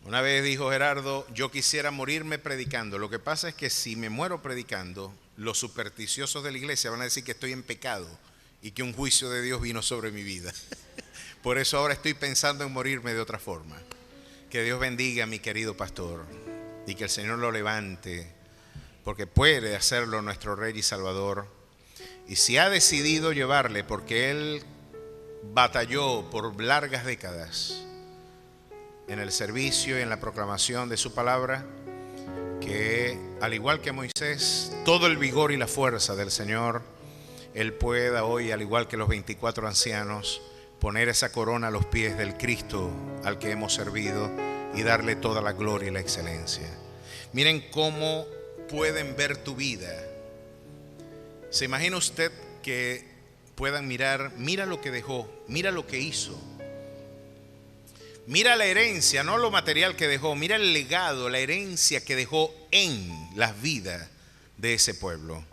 Una vez dijo Gerardo, yo quisiera morirme predicando. Lo que pasa es que si me muero predicando, los supersticiosos de la iglesia van a decir que estoy en pecado y que un juicio de Dios vino sobre mi vida. Por eso ahora estoy pensando en morirme de otra forma. Que Dios bendiga a mi querido pastor y que el Señor lo levante, porque puede hacerlo nuestro Rey y Salvador. Y si ha decidido llevarle, porque Él batalló por largas décadas en el servicio y en la proclamación de su palabra, que al igual que Moisés, todo el vigor y la fuerza del Señor, Él pueda hoy, al igual que los 24 ancianos, poner esa corona a los pies del Cristo al que hemos servido y darle toda la gloria y la excelencia. Miren cómo pueden ver tu vida. ¿Se imagina usted que puedan mirar, mira lo que dejó, mira lo que hizo? Mira la herencia, no lo material que dejó, mira el legado, la herencia que dejó en las vidas de ese pueblo.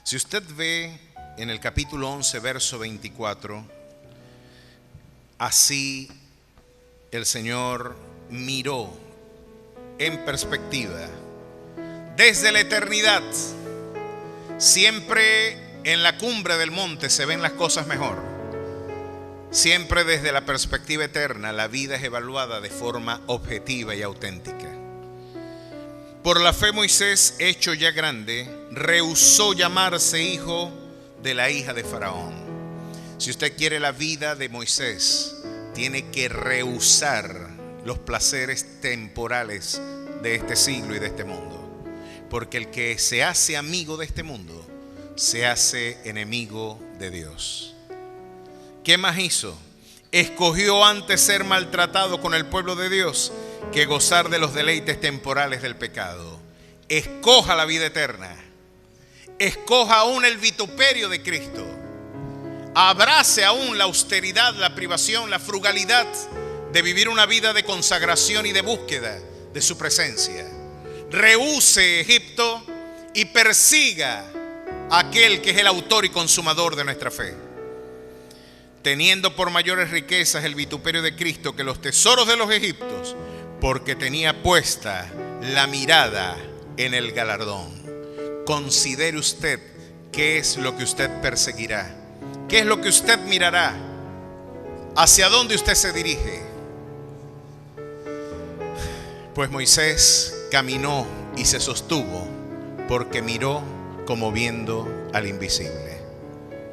Si usted ve en el capítulo 11, verso 24, así el Señor miró en perspectiva desde la eternidad. Siempre en la cumbre del monte se ven las cosas mejor. Siempre desde la perspectiva eterna la vida es evaluada de forma objetiva y auténtica. Por la fe Moisés, hecho ya grande, rehusó llamarse hijo de la hija de Faraón. Si usted quiere la vida de Moisés, tiene que rehusar los placeres temporales de este siglo y de este mundo. Porque el que se hace amigo de este mundo, se hace enemigo de Dios. ¿Qué más hizo? Escogió antes ser maltratado con el pueblo de Dios que gozar de los deleites temporales del pecado. Escoja la vida eterna. Escoja aún el vituperio de Cristo. Abrace aún la austeridad, la privación, la frugalidad de vivir una vida de consagración y de búsqueda de su presencia. Rehúse Egipto y persiga a aquel que es el autor y consumador de nuestra fe, teniendo por mayores riquezas el vituperio de Cristo que los tesoros de los egipcios, porque tenía puesta la mirada en el galardón. Considere usted qué es lo que usted perseguirá, qué es lo que usted mirará, hacia dónde usted se dirige. Pues Moisés caminó y se sostuvo porque miró como viendo al invisible.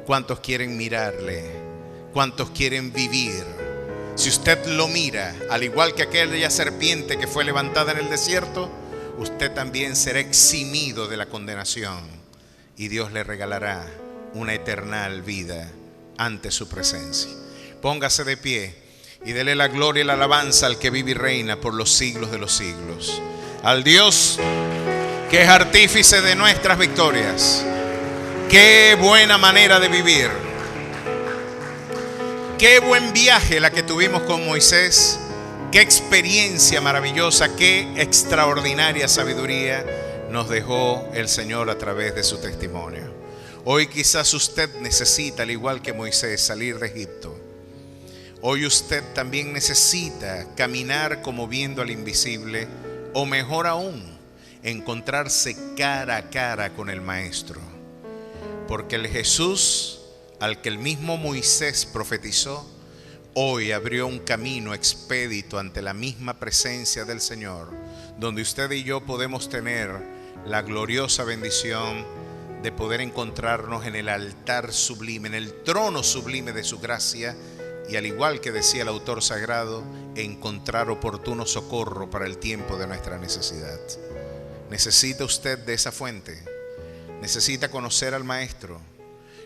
¿Cuántos quieren mirarle? ¿Cuántos quieren vivir? Si usted lo mira, al igual que aquella serpiente que fue levantada en el desierto, usted también será eximido de la condenación y Dios le regalará una eternal vida ante su presencia. Póngase de pie y dele la gloria y la alabanza al que vive y reina por los siglos de los siglos, al Dios que es artífice de nuestras victorias. Qué buena manera de vivir. Qué buen viaje la que tuvimos con Moisés. Qué experiencia maravillosa, qué extraordinaria sabiduría nos dejó el Señor a través de su testimonio. Hoy quizás usted necesita, al igual que Moisés, salir de Egipto. Hoy usted también necesita caminar como viendo al invisible, o mejor aún, encontrarse cara a cara con el Maestro. Porque el Jesús al que el mismo Moisés profetizó, hoy abrió un camino expedito ante la misma presencia del Señor, donde usted y yo podemos tener la gloriosa bendición de poder encontrarnos en el altar sublime, en el trono sublime de su gracia, y al igual que decía el autor sagrado, encontrar oportuno socorro para el tiempo de nuestra necesidad. ¿Necesita usted de esa fuente? ¿Necesita conocer al Maestro?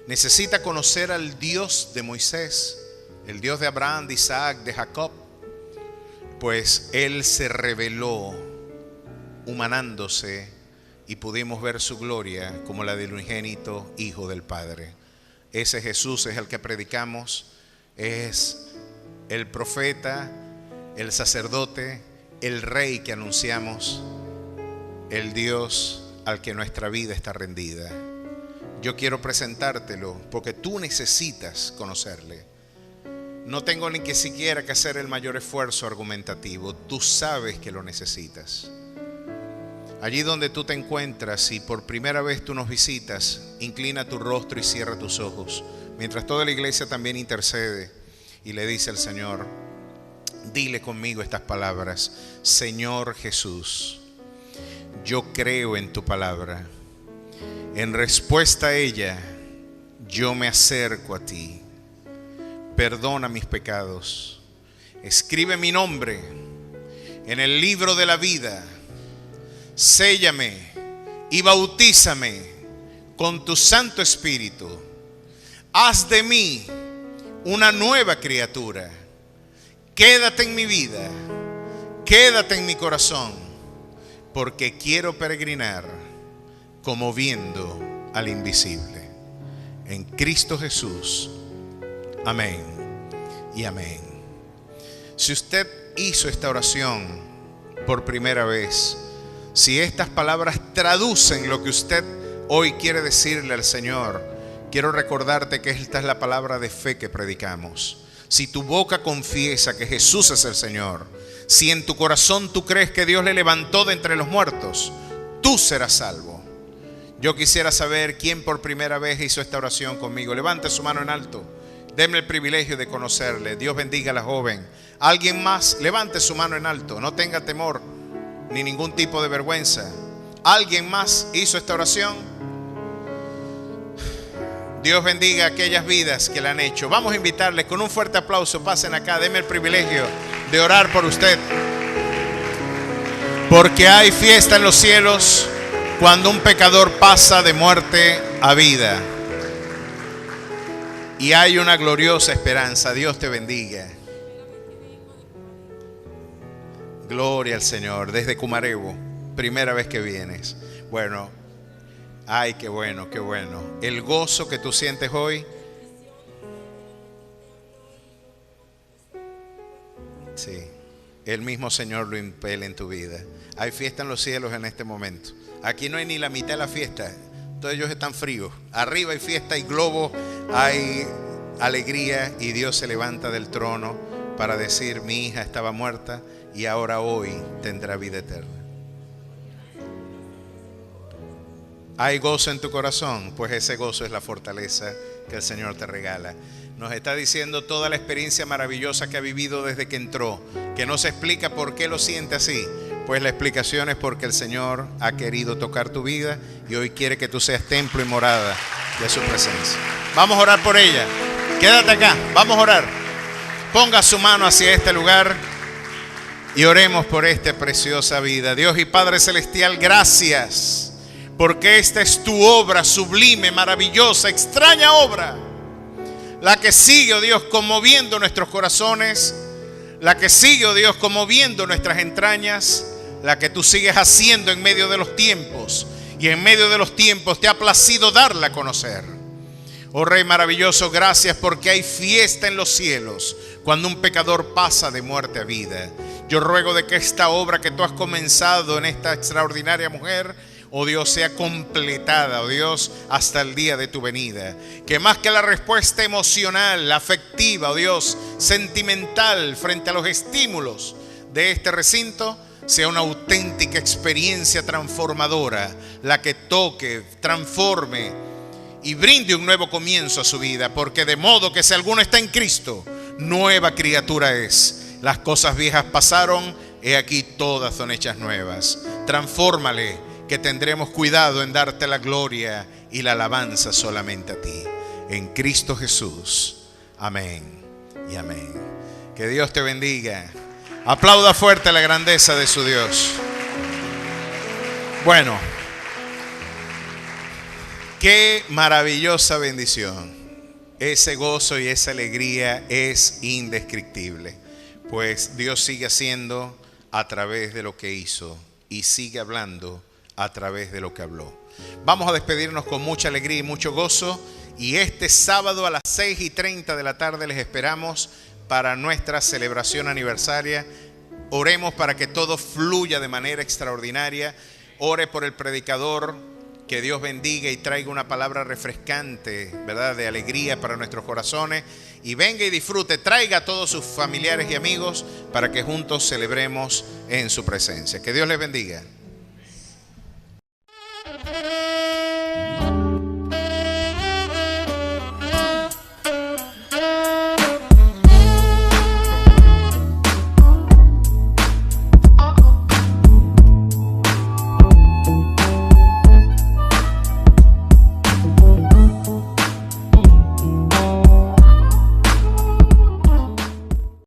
¿Necesita conocer al Dios de Moisés, el Dios de Abraham, de Isaac, de Jacob? Pues Él se reveló humanándose y pudimos ver su gloria como la del unigénito Hijo del Padre. Ese Jesús es el que predicamos, es el profeta, el sacerdote, el rey que anunciamos, el Dios al que nuestra vida está rendida. Yo quiero presentártelo porque tú necesitas conocerle. No tengo ni que siquiera que hacer el mayor esfuerzo argumentativo. Tú sabes que lo necesitas. Allí donde tú te encuentras y por primera vez tú nos visitas, inclina tu rostro y cierra tus ojos, mientras toda la iglesia también intercede y le dice al Señor, dile conmigo estas palabras: Señor Jesús, yo creo en tu palabra. En respuesta a ella, yo me acerco a ti. Perdona mis pecados. Escribe mi nombre en el libro de la vida. Séllame y bautízame con tu Santo Espíritu. Haz de mí una nueva criatura. Quédate en mi vida. Quédate en mi corazón, porque quiero peregrinar como viendo al invisible. En Cristo Jesús. Amén y amén. Si usted hizo esta oración por primera vez, si estas palabras traducen lo que usted hoy quiere decirle al Señor, quiero recordarte que esta es la palabra de fe que predicamos. Si tu boca confiesa que Jesús es el Señor, si en tu corazón tú crees que Dios le levantó de entre los muertos, tú serás salvo. Yo quisiera saber quién por primera vez hizo esta oración conmigo. Levante su mano en alto. Denme el privilegio de conocerle. Dios bendiga a la joven. ¿Alguien más? Levante su mano en alto. No tenga temor ni ningún tipo de vergüenza. ¿Alguien más hizo esta oración? Dios bendiga a aquellas vidas que la han hecho. Vamos a invitarles con un fuerte aplauso. Pasen acá. Denme el privilegio de orar por usted. Porque hay fiesta en los cielos cuando un pecador pasa de muerte a vida. Y hay una gloriosa esperanza. Dios te bendiga. Gloria al Señor. Desde Cumarebo, primera vez que vienes. Bueno, ay, qué bueno, qué bueno. El gozo que tú sientes hoy. Sí, el mismo Señor lo impele en tu vida. Hay fiesta en los cielos en este momento. Aquí no hay ni la mitad de la fiesta. Todos ellos están fríos. Arriba hay fiesta, hay globo, hay alegría, y Dios se levanta del trono para decir: mi hija estaba muerta y ahora hoy tendrá vida eterna. ¿Hay gozo en tu corazón? Pues ese gozo es la fortaleza que el Señor te regala. Nos está diciendo toda la experiencia maravillosa que ha vivido desde que entró, que no se explica por qué lo siente así, Pues la explicación es porque el Señor ha querido tocar tu vida y hoy quiere que tú seas templo y morada de su presencia. Vamos a orar por ella. Quédate acá, vamos a orar. Ponga su mano hacia este lugar y oremos por esta preciosa vida. Dios y Padre Celestial, gracias, porque esta es tu obra sublime, maravillosa, extraña obra. La que sigue, oh Dios, conmoviendo nuestros corazones. La que sigue, oh Dios, conmoviendo nuestras entrañas. La que tú sigues haciendo en medio de los tiempos. Y en medio de los tiempos te ha placido darla a conocer. Oh Rey maravilloso, gracias porque hay fiesta en los cielos cuando un pecador pasa de muerte a vida. Yo ruego de que esta obra que tú has comenzado en esta extraordinaria mujer, oh Dios, sea completada, oh Dios, hasta el día de tu venida. Que más que la respuesta emocional, afectiva, oh Dios, sentimental frente a los estímulos de este recinto, sea una auténtica experiencia transformadora, la que toque, transforme y brinde un nuevo comienzo a su vida. Porque de modo que si alguno está en Cristo, nueva criatura es. Las cosas viejas pasaron, he aquí todas son hechas nuevas. Transfórmale, que tendremos cuidado en darte la gloria y la alabanza solamente a ti. En Cristo Jesús. Amén y amén. Que Dios te bendiga. Aplauda fuerte la grandeza de su Dios. Bueno, qué maravillosa bendición. Ese gozo y esa alegría es indescriptible. Pues Dios sigue haciendo a través de lo que hizo y sigue hablando a través de lo que habló. Vamos a despedirnos con mucha alegría y mucho gozo. Y este sábado a las 6:30 de la tarde les esperamos para nuestra celebración aniversaria. Oremos para que todo fluya de manera extraordinaria. Ore por el predicador, que Dios bendiga y traiga una palabra refrescante, ¿verdad?, de alegría para nuestros corazones. Y venga y disfrute, traiga a todos sus familiares y amigos para que juntos celebremos en su presencia. Que Dios les bendiga.